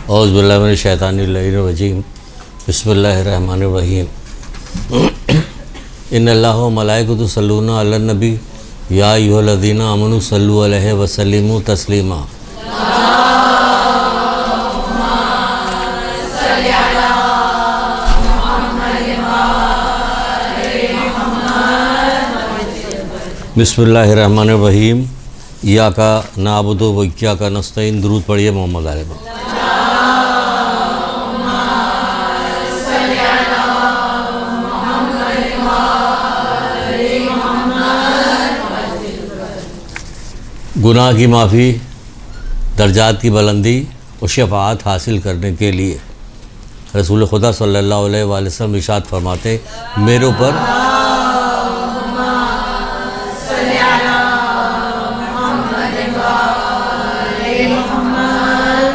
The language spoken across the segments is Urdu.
اعوذ باللہ من الشیطان الرجیم بسم اللہ الرحمن الرحیم ان اللہ و ملائکۃ یصلون علی النبی یا ایھا الذین آمنوا صلوا علیہ وسلموا تسلیما۔ بسم اللہ الرحمن الرحیم ایاک نعبد و ایاک نستعین۔ درود پڑھیے محمد علیہ وسلم۔ گناہ کی معافی، درجات کی بلندی اور شفاعت حاصل کرنے کے لیے رسول خدا صلی اللہ علیہ وآلہ وسلم ارشاد فرماتے میرے اوپر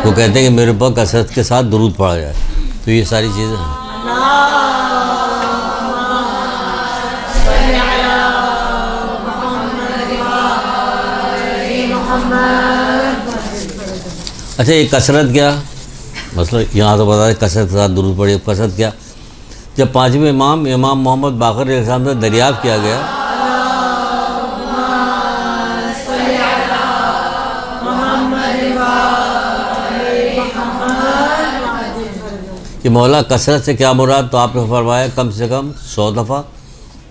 وہ کہتے ہیں کہ میرے اوپر کثرت کے ساتھ درود پڑھا جائے، تو یہ ساری چیزیں ہیں۔ اچھا، یہ کثرت کیا مثلا یہاں تو بتا دیں کثرت کے ساتھ درود پڑھیے۔ کثرت کیا؟ جب پانچویں امام محمد باقر علیہ السلام سے دریافت کیا گیا کہ مولا کثرت سے کیا مراد، تو آپ نے فرمایا کم سے کم 100 دفعہ،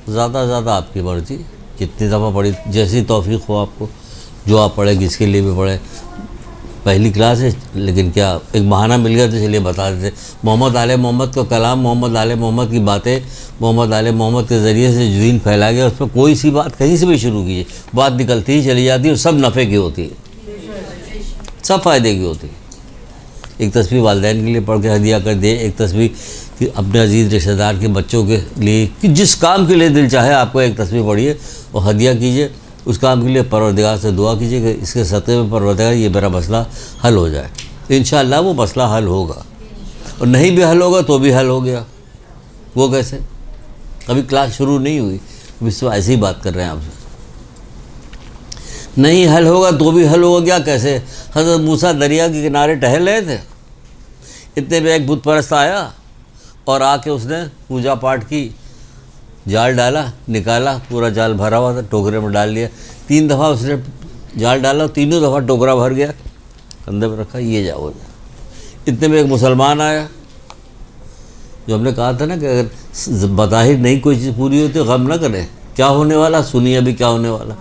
زیادہ سے زیادہ آپ کی مرضی، جتنی دفعہ پڑھی جیسی توفیق ہو آپ کو، جو آپ پڑھیں جس کے لیے بھی پڑھیں۔ پہلی کلاس ہے لیکن کیا ایک بہانہ مل گیا تو اس لیے بتا دیتے۔ محمد آل محمد کا کلام، محمد آل محمد کی باتیں محمد آل محمد کے ذریعے سے جو دین پھیلایا گیا، اس پہ کوئی سی بات کہیں سے بھی شروع کیجیے، بات نکلتی ہی چلی جاتی ہے اور سب نفع کی ہوتی ہے، سب فائدے کی ہوتی ہے۔ ایک تسبیح والدین کے لیے پڑھ کے ہدیہ کر دے، ایک تسبیح اپنے عزیز رشتہ دار کے بچوں کے لیے، کہ جس کام کے لیے دل چاہے آپ کو ایک تسبیح پڑھیے اور ہدیہ کیجیے، اس کام کے لیے پروردگار سے دعا کیجیے کہ اس کے صدقے میں پروردگار یہ میرا مسئلہ حل ہو جائے۔ انشاءاللہ وہ مسئلہ حل ہوگا، اور نہیں بھی حل ہوگا تو بھی حل ہو گیا۔ وہ کیسے؟ ابھی کلاس شروع نہیں ہوئی، اس وقت ایسی ہی بات کر رہے ہیں آپ سے۔ نہیں حل ہوگا تو بھی حل ہو گیا کیسے؟ حضرت موسیٰ دریا کے کنارے ٹہل رہے تھے، اتنے میں ایک بت پرست آیا اور آ کے اس نے پوجا پاٹ کی، جال ڈالا، نکالا، پورا جال بھرا ہوا تھا، ٹوکرے میں ڈال لیا۔ 3 دفعہ اس نے جال ڈالا، تینوں دفعہ ٹوکرا بھر گیا، کندھے پہ رکھا، یہ جاؤ۔ اتنے میں ایک مسلمان آیا، جو ہم نے کہا تھا نا کہ اگر بظاہر نہیں کوئی چیز پوری ہوتی غم نہ کریں، کیا ہونے والا سنیے ابھی کیا ہونے والا۔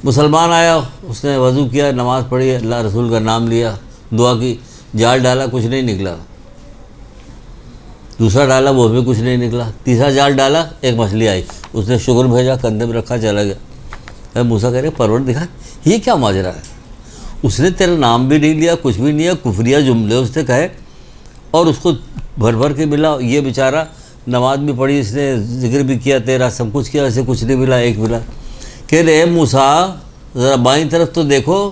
مسلمان آیا، اس نے وضو کیا، نماز پڑھی، اللہ رسول کا نام لیا، دعا کی، جال ڈالا، کچھ نہیں نکلا۔ دوسرا ڈالا، وہ بھی کچھ نہیں نکلا۔ تیسرا جال ڈالا، ایک مچھلی آئی، اس نے شکر بھیجا، کندھے میں رکھا، چلا گیا۔ موسیٰ کہہ رہے پروردگار یہ کیا ماجرا ہے؟ اس نے تیرا نام بھی نہیں لیا، کچھ بھی نہیں ہے، کفریہ جملے اس نے کہے اور اس کو بھر بھر کے ملا۔ یہ بیچارہ نماز بھی پڑھی، اس نے ذکر بھی کیا تیرا، سب کچھ کیا، اسے کچھ نہیں ملا، ایک ملا۔ کہہ رہے موسیٰ ذرا بائیں طرف تو دیکھو۔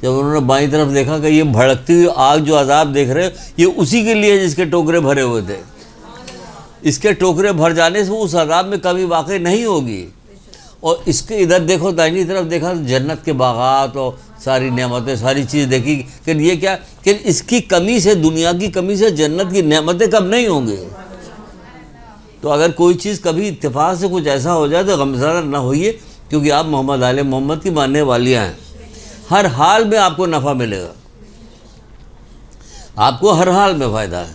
جب انہوں نے بائیں طرف دیکھا کہ یہ بھڑکتی ہوئی آگ جو عذاب دیکھ رہے یہ اسی کے لیے جس کے ٹوکرے بھرے ہوئے تھے، اس کے ٹوکرے بھر جانے سے اس عذاب میں کمی واقع نہیں ہوگی۔ اور اس کے ادھر دیکھو، دائنی طرف دیکھا، جنت کے باغات اور ساری نعمتیں، ساری چیز دیکھی کہ یہ کیا کہ اس کی کمی سے، دنیا کی کمی سے جنت کی نعمتیں کم نہیں ہوں گی۔ تو اگر کوئی چیز کبھی اتفاق سے کچھ ایسا ہو جائے تو غمزدہ نہ ہوئیے، کیونکہ آپ محمد آل محمد کی ماننے والیاں ہیں۔ ہر حال میں آپ کو نفع ملے گا، آپ کو ہر حال میں فائدہ ہے۔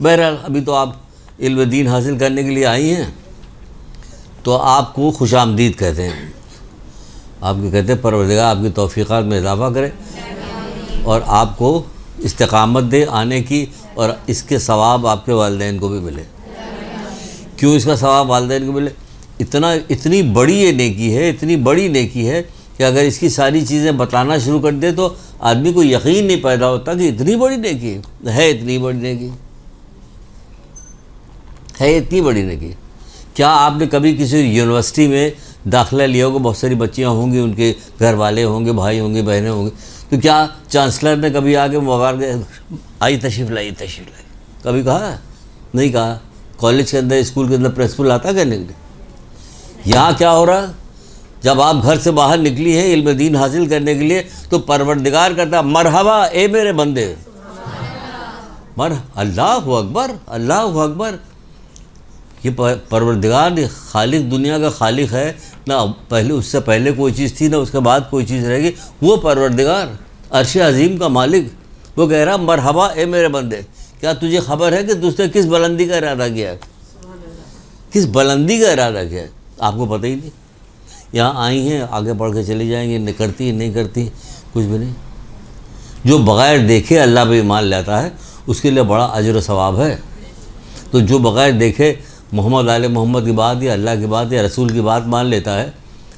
بہرحال ابھی تو آپ علم دین حاصل کرنے کے لیے آئی ہیں، تو آپ کو خوش آمدید کہتے ہیں۔ آپ کو کہتے ہیں پروردگار آپ کی توفیقات میں اضافہ کرے اور آپ کو استقامت دے آنے کی، اور اس کے ثواب آپ کے والدین کو بھی ملے۔ کیوں اس کا ثواب والدین کو ملے؟ اتنی بڑی یہ نیکی ہے، اتنی بڑی نیکی ہے کہ اگر اس کی ساری چیزیں بتانا شروع کر دے تو آدمی کو یقین نہیں پیدا ہوتا کہ اتنی بڑی نیکی ہے، اتنی بڑی نیکی ہے، اتنی بڑی نیکی۔ کیا آپ نے کبھی کسی یونیورسٹی میں داخلہ لیا ہوگا؟ بہت ساری بچیاں ہوں گی، ان کے گھر والے ہوں گے، بھائی ہوں گے، بہنیں ہوں گے، تو کیا چانسلر نے کبھی آ کے مبارک آئی تشریف لائی کبھی کہا؟ نہیں کہا۔ کالج کے اندر، اسکول کے اندر پرنسپل آتا کہنے کے لیے؟ یہاں کیا ہو رہا؟ جب آپ گھر سے باہر نکلی ہیں علم دین حاصل کرنے کے لیے تو پروردگار کہتا مرحبا اے میرے بندے، اللہ اکبر، اللہ اکبر. یہ پروردگار خالق، دنیا کا خالق ہے، نہ پہلے اس سے پہلے کوئی چیز تھی نہ اس کے بعد کوئی چیز رہے گی. وہ پروردگار عرش عظیم کا مالک، وہ کہہ رہا مرحبا اے میرے بندے، کیا تجھے خبر ہے کہ تجھ نے کس بلندی کا ارادہ کیا ہے؟ کس بلندی کا ارادہ کیا ہے؟ آپ کو پتہ ہی نہیں. یہاں آئی ہیں، آگے بڑھ کے چلی جائیں گی، نہیں کرتی نہیں کرتی کچھ بھی نہیں. جو بغیر دیکھے اللہ پہ ایمان لاتا ہے اس کے لیے بڑا اجر و ثواب ہے. تو جو بغیر دیکھے محمد آل محمد کی بات یا اللہ کی بات یا رسول کی بات مان لیتا ہے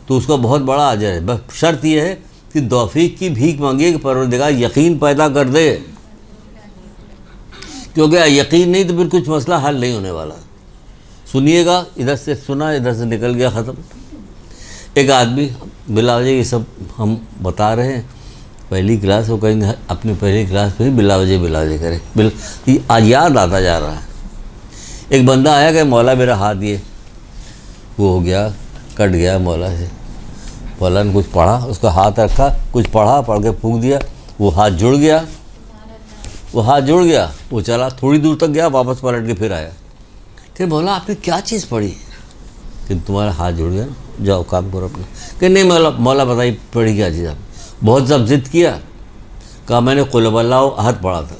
تو اس کا بہت بڑا اجر ہے. بس شرط یہ ہے کہ توفیق کی بھیک مانگیے کہ پروردگار یقین پیدا کر دے، کیونکہ یقین نہیں تو پھر کچھ مسئلہ حل نہیں ہونے والا. سنیے گا، ادھر سے سنا ادھر سے نکل گیا، ختم. ایک آدمی بلا وجہ، یہ سب ہم بتا رہے ہیں پہلی کلاس، وہ کہیں گے اپنی پہلی کلاس پہ ہی بلا وجہ کرے. آج یاد آتا جا رہا ہے. ایک بندہ آیا کہ مولا میرا ہاتھ یہ وہ ہو گیا، کٹ گیا مولا سے. مولا نے کچھ پڑھا، اس کا ہاتھ رکھا، کچھ پڑھا، پڑھ کے پھونک دیا، وہ ہاتھ جڑ گیا. وہ چلا تھوڑی دور تک گیا، واپس پلٹ کے پھر آیا کہ مولا آپ نے کیا چیز پڑھی کہ تمہارا ہاتھ جڑ گیا؟ جاؤ کام کرو اپنا. کہ نہیں مولا بتائی پڑھی کیا چیز آپ؟ بہت سب ضد کیا، کہا میں نے قل هو اللہ احد پڑھا تھا.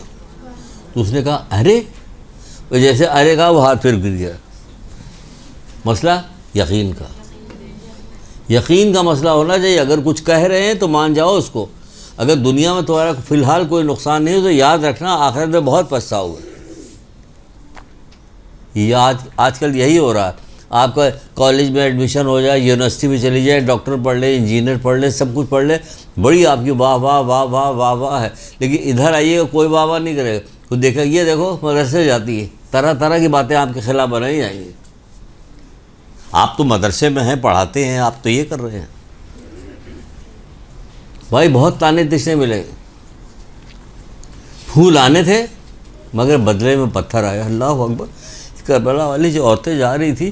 تو اس نے کہا ارے، جیسے ارے کہا وہ ہاتھ پھر گر گیا. مسئلہ یقین کا، یقین کا مسئلہ ہونا چاہیے. اگر کچھ کہہ رہے ہیں تو مان جاؤ اس کو. اگر دنیا میں تمہارا فی الحال کوئی نقصان نہیں ہو تو یاد رکھنا آخرت میں بہت پچھتاؤ گے. یہ آج کل یہی ہو رہا ہے. آپ کا کالج میں ایڈمیشن ہو جائے، یونیورسٹی میں چلی جائے، ڈاکٹر پڑھ لے، انجینئر پڑھ لے، سب کچھ پڑھ لے، بڑی آپ کی واہ واہ واہ واہ واہ واہ ہے. لیکن ادھر آئیے گا کوئی واہ واہ نہیں کرے گا. تو دیکھا یہ دیکھو مدرسے جاتی ہے، طرح طرح کی باتیں آپ کے خلاف بنائی جائیں گی. آپ تو مدرسے میں ہیں، پڑھاتے ہیں، آپ تو یہ کر رہے ہیں. بھائی بہت تانے تشنے ملے. پھول آنے تھے مگر بدلے میں پتھر آیا. اللہ اکبر. کربلا والی جو عورتیں جا رہی تھی،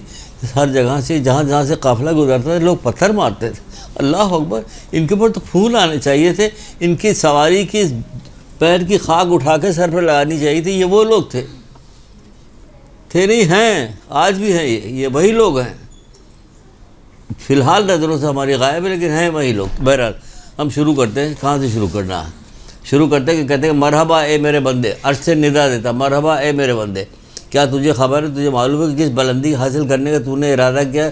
ہر جگہ سے جہاں جہاں سے قافلہ گزرتا تھا لوگ پتھر مارتے تھے. اللہ اکبر. ان کے اوپر تو پھول آنے چاہیے تھے، ان کی سواری کی پیر کی خاک اٹھا کے سر پہ لگانی چاہیے تھی. یہ وہ لوگ تھے نہیں، ہیں آج بھی ہیں. یہ وہی لوگ ہیں. فی الحال نظروں سے ہماری غائب ہے لیکن ہیں وہی لوگ. بہرحال ہم شروع کرتے ہیں. کہاں سے شروع کرنا ہے؟ شروع کرتے ہیں کہ کہتے ہیں مرحبا اے میرے بندے. عرش سے ندا دیتا، مرحبا اے میرے بندے، کیا تجھے خبر ہے، تجھے معلوم ہے کہ جس بلندی حاصل کرنے کا تو نے ارادہ کیا،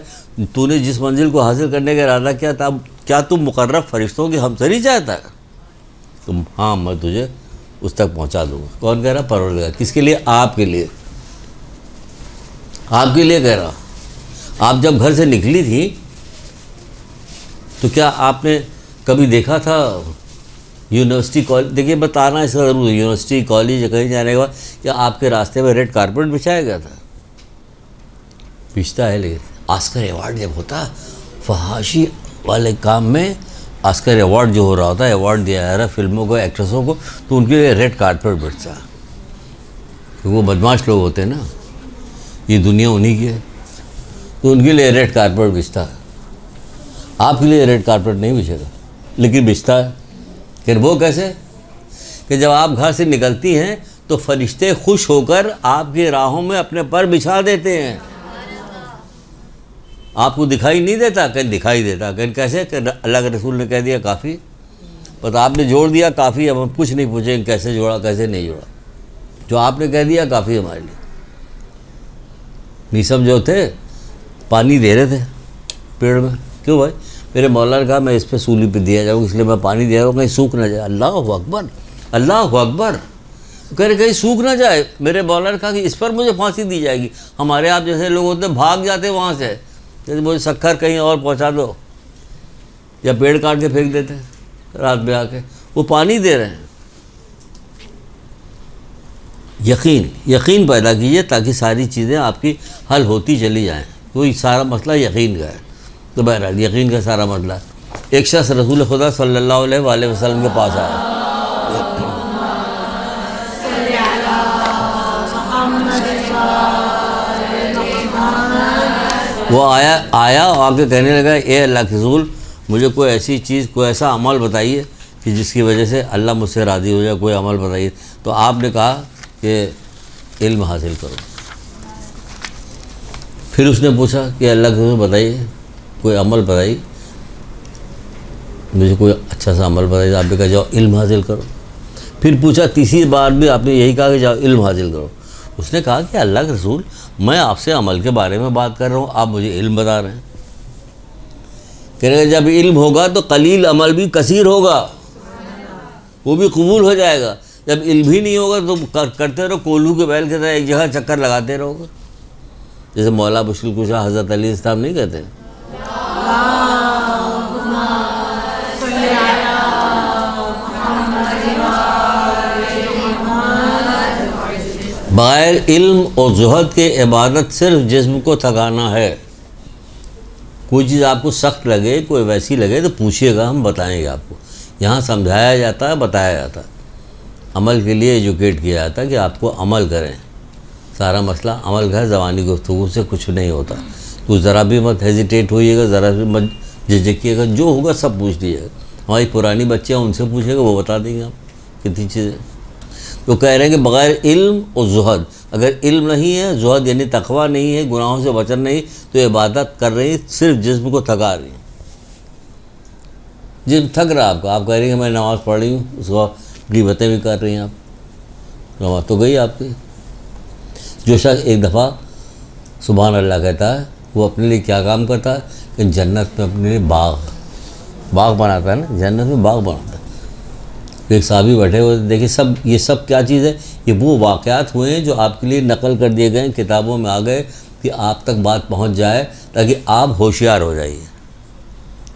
تو نے جس منزل کو حاصل کرنے کا ارادہ کیا تھا، کیا تم مقرب فرشتوں کی ہمسری چاہتا ہے؟ تم ہاں، میں تجھے اس تک پہنچا دوں گا. کون کہہ رہا؟ پروردگار. کس کے لیے؟ آپ کے لیے. آپ کے لیے کہہ رہا. آپ جب گھر سے نکلی تھی تو کیا آپ نے کبھی دیکھا تھا یونیورسٹی کالج؟ دیکھیے بتانا اس کا ضرور ہے. یونیورسٹی کالج یا کہیں جانے کے بعد کیا آپ کے راستے میں ریڈ کارپیٹ بچھایا گیا تھا؟ بچھتا ہے. لیکن آسکر ایوارڈ جب ہوتا فحاشی والے کام میں، آسکر ایوارڈ جو ہو رہا ہوتا ہے، ایوارڈ دیا جا رہا ہے فلموں کو، ایکٹریسوں کو، تو ان کے لیے ریڈ کارپیٹ بچتا ہے. کیونکہ وہ بدماش لوگ ہوتے ہیں نا، یہ دنیا انہی کی ہے، تو ان کے لیے ریڈ کارپیٹ بچتا ہے. آپ کے لیے ریڈ کارپیٹ نہیں بچھے گا لیکن بچتا ہے. پھر وہ کیسے؟ کہ جب آپ گھر سے نکلتی ہیں تو فرشتے خوش ہو کر آپ کی راہوں میں اپنے پر بچھا دیتے ہیں. آپ کو دکھائی نہیں دیتا؟ کہ دکھائی دیتا. کہ کیسے؟ کہ اللہ کے رسول نے کہہ دیا کافی، بس آپ نے جوڑ دیا کافی. اب ہم کچھ نہیں پوچھیں کیسے جوڑا کیسے نہیں جوڑا، جو آپ نے کہہ دیا کافی ہمارے لیے. نیسم جو تھے پانی دے رہے تھے پیڑ میں. کیوں بھائی؟ میرے مولا نے کہا میں اس پہ سولی پہ دیا جاؤں، اس لیے میں پانی دے رہا ہوں کہیں سوکھ نہ جائے. اللہ اکبر، اللہ اکبر. کہہ رہے کہیں سوکھ نہ جائے. میرے مولا نے کہا کہ اس پر مجھے پھانسی دی جائے گی. ہمارے آپ جیسے لوگ ہوتے بھاگ جاتے وہاں سے، جیسے مجھے سکھر کہیں اور پہنچا دو، یا پیڑ کاٹ کے پھینک دیتے رات میں آ کے. وہ پانی دے رہے ہیں. یقین پیدا کیجیے تاکہ ساری چیزیں آپ کی حل ہوتی چلی جائیں. کوئی سارا مسئلہ یقین کا ہے. تو بہرحال یقین کا سارا مسئلہ. ایک شخص رسول خدا صلی اللہ علیہ وآلہ وسلم کے پاس آیا. وہ آیا آ کے کہنے لگا اے اللہ کے رسول، مجھے کوئی ایسی چیز، کوئی ایسا عمل بتائیے کہ جس کی وجہ سے اللہ مجھ سے راضی ہو جائے. کوئی عمل بتائیے. تو آپ نے کہا کہ علم حاصل کرو. پھر اس نے پوچھا کہ اللہ کے رسول بتائیے کوئی عمل بتائیے، مجھے کوئی اچھا سا عمل بتائیے. آپ نے کہا جاؤ علم حاصل کرو. پھر پوچھا تیسری بار بھی آپ نے یہی کہا کہ جاؤ علم حاصل کرو. اس نے کہا کہ اللہ کے رسول میں آپ سے عمل کے بارے میں بات کر رہا ہوں، آپ مجھے علم بتا رہے ہیں. کہہ رہے ہیں جب علم ہوگا تو قلیل عمل بھی کثیر ہوگا، وہ بھی قبول ہو جائے گا. جب علم ہی نہیں ہوگا تو کرتے رہو کولو کے بیل کے طرح ایک جگہ چکر لگاتے رہو گے. جیسے مولا مشکل کشا حضرت علی السلام نہیں کہتے بغیر علم اور زہد کے عبادت صرف جسم کو تھکانا ہے. کوئی چیز آپ کو سخت لگے، کوئی ویسی لگے تو پوچھیے گا، ہم بتائیں گے آپ کو. یہاں سمجھایا جاتا ہے، بتایا جاتا ہے، عمل کے لیے ایجوکیٹ کیا جاتا ہے کہ آپ کو عمل کریں. سارا مسئلہ عمل کا ہے، زبانی گفتگو سے کچھ نہیں ہوتا. تو ذرا بھی مت ہیزیٹیٹ ہوئیے گا، ذرا بھی مت جھجکیے گا، جو ہوگا سب پوچھ لیجیے گا. ہماری پرانی بچیاں ان سے پوچھے گا، وہ بتا دیں گے آپ کتنی چیزیں. تو کہہ رہے ہیں کہ بغیر علم اور زہد، اگر علم نہیں ہے، زہد یعنی تقویٰ نہیں ہے، گناہوں سے بچن نہیں، تو عبادت کر رہی صرف جسم کو تھکا رہی ہیں. جسم تھک رہا آپ کا، آپ کہہ رہی ہیں کہ میں نماز پڑھ رہی ہوں، اس کو غیبتیں بھی کر رہی ہیں آپ، نماز تو گئی آپ کی. جو شخص ایک دفعہ سبحان اللہ کہتا ہے وہ اپنے لیے کیا کام کرتا ہے کہ جنت میں اپنے لیے باغ بناتا ہے نا، جنت میں باغ بناتا ہے. ایک صحابی بیٹھے ہوئے دیکھیں یہ سب کیا چیز ہے، یہ وہ واقعات ہوئے ہیں جو آپ کے لیے نقل کر دیے گئے ہیں، کتابوں میں آ گئے کہ آپ تک بات پہنچ جائے تاکہ آپ ہوشیار ہو جائیے.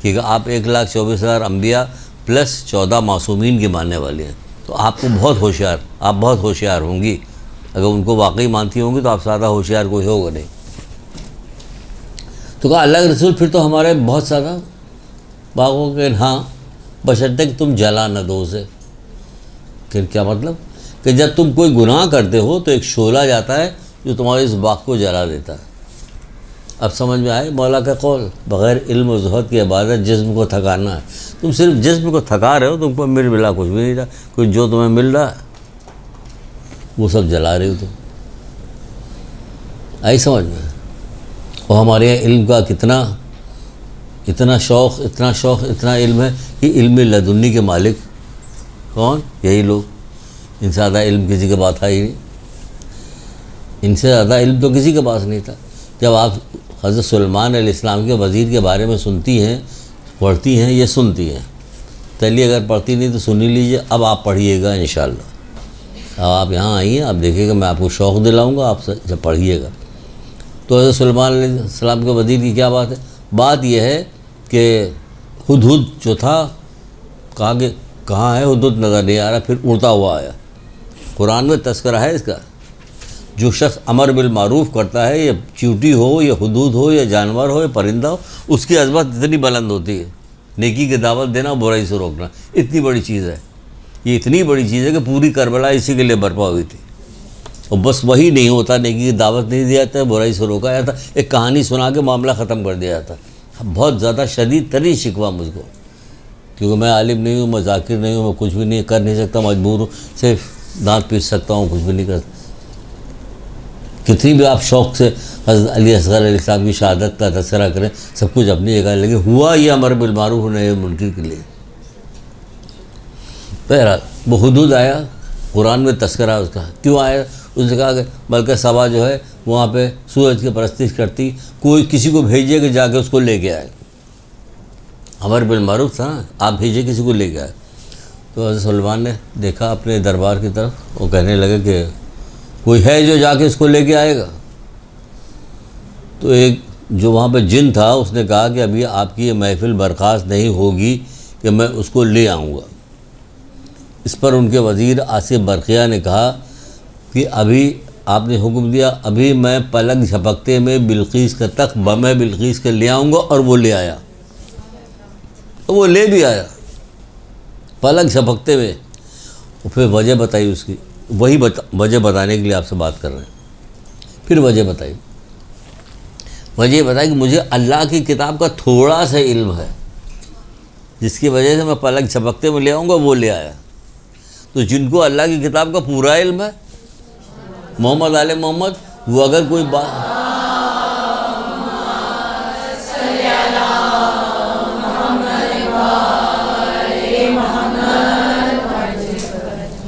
کیونکہ آپ 1,24,000 انبیاء پلس 14 معصومین کی ماننے والے ہیں، تو آپ کو آپ بہت ہوشیار ہوں گی. اگر ان کو واقعی مانتی ہوں گی تو آپ زیادہ ہوشیار کوئی ہوگا نہیں. تو کہا اللہ کے رسول پھر تو ہمارے بہت زیادہ باغوں کے، ہاں بشرطے کہ تم جلا نہ دو اسے. پھر کیا مطلب کہ جب تم کوئی گناہ کرتے ہو تو ایک شعلہ جاتا ہے جو تمہارے اس باغ کو جلا دیتا ہے. اب سمجھ میں آئے مولا کا قول، بغیر علم و زہد کی عبادت جسم کو تھکانا ہے. تم صرف جسم کو تھکا رہے ہو، تم کو ملا کچھ بھی نہیں رہا. کچھ جو تمہیں مل رہا ہے وہ سب جلا رہے ہو تم. آئی سمجھ میں؟ اور ہمارے یہاں علم کا اتنا شوق اتنا علم ہے کہ علم لدنی کے مالک کون؟ یہی لوگ. ان سے زیادہ علم کسی کے پاس تھا ہی نہیں، ان سے زیادہ علم تو کسی کے پاس نہیں تھا. جب آپ حضرت سلیمان علیہ السلام کے وزیر کے بارے میں سنتی ہیں، پڑھتی ہیں، یہ سنتی ہیں، چلیے اگر پڑھتی نہیں تو سنی لیجیے. اب آپ پڑھیے گا انشاءاللہ. اب آپ یہاں آئیے، آپ دیکھیے گا، میں آپ کو شوق دلاؤں گا، آپ سے جب پڑھیے گا. تو حضرت سلیمان علیہ السلام کے وزیر کی کیا بات ہے؟ بات یہ ہے کہ ہدہد جو تھا، کہا کہ کہاں ہے ہدہد، نظر نہیں آ رہا. پھر اڑتا ہوا آیا. قرآن میں تذکرہ ہے اس کا. جو شخص امر بالمعروف کرتا ہے، یہ چیوٹی ہو، یا ہدہد ہو، یا جانور ہو، یا پرندہ ہو، اس کی عظمت اتنی بلند ہوتی ہے. نیکی کی دعوت دینا، برائی سے روکنا، اتنی بڑی چیز ہے. یہ اتنی بڑی چیز ہے کہ پوری کربلا اسی کے لیے برپا ہوئی تھی. اور بس وہی نہیں ہوتا، نیکی کی دعوت نہیں دیا جاتا، برائی سے روکا جاتا، ایک کہانی سنا کے معاملہ ختم کر دیا جاتا. بہت زیادہ شدید ترین شکوہ مجھ کو، کیونکہ میں عالم نہیں ہوں، میں ذاکر نہیں ہوں، میں کچھ بھی نہیں کر نہیں سکتا، مجبور ہوں، صرف دانت پیس سکتا ہوں، کچھ بھی نہیں کر سکتا. کتنی بھی آپ شوق سے حضرت علی اصغر علیہ السلام کی شہادت کا تذکرہ کریں، سب کچھ اپنی جگہ، لیکن ہوا یہ امر بالمعروف نہی عن المنکر کے لیے. بہرحال وہ حدود آیا، قرآن میں تذکرہ اس کا. کیوں آیا؟ اس نے کہا کہ ملکہ سبا جو ہے وہاں پہ سورج کی پرستش کرتی، کوئی کسی کو بھیجیے کہ جا کے اس کو لے کے آئے. امر بالمعروف تھا نا، آپ بھیجیے کسی کو لے کے آئے. تو حضرت سلیمان نے دیکھا اپنے دربار کی طرف، وہ کہنے لگے کہ کوئی ہے جو جا کے اس کو لے کے آئے گا. تو ایک جو وہاں پہ جن تھا اس نے کہا کہ ابھی آپ کی یہ محفل برخاست نہیں ہوگی کہ میں اس کو لے آؤں گا. اس پر ان کے وزیر آصف برقیہ نے کہا کہ ابھی آپ نے حکم دیا، ابھی میں پلک جھپکتے میں بلقیس کا تخت میں بلقیس کے لے آؤں گا. اور وہ لے آیا، وہ لے بھی آیا پلک جھپکتے میں. اور پھر وجہ بتائی اس کی، وہی وجہ بتانے کے لیے آپ سے بات کر رہے ہیں. پھر وجہ بتائی کہ مجھے اللہ کی کتاب کا تھوڑا سا علم ہے، جس کی وجہ سے میں پلک جھپکتے میں لے آؤں گا. وہ لے آیا. تو جن کو اللہ کی کتاب کا پورا علم ہے محمد آل محمد وہ اگر کوئی بات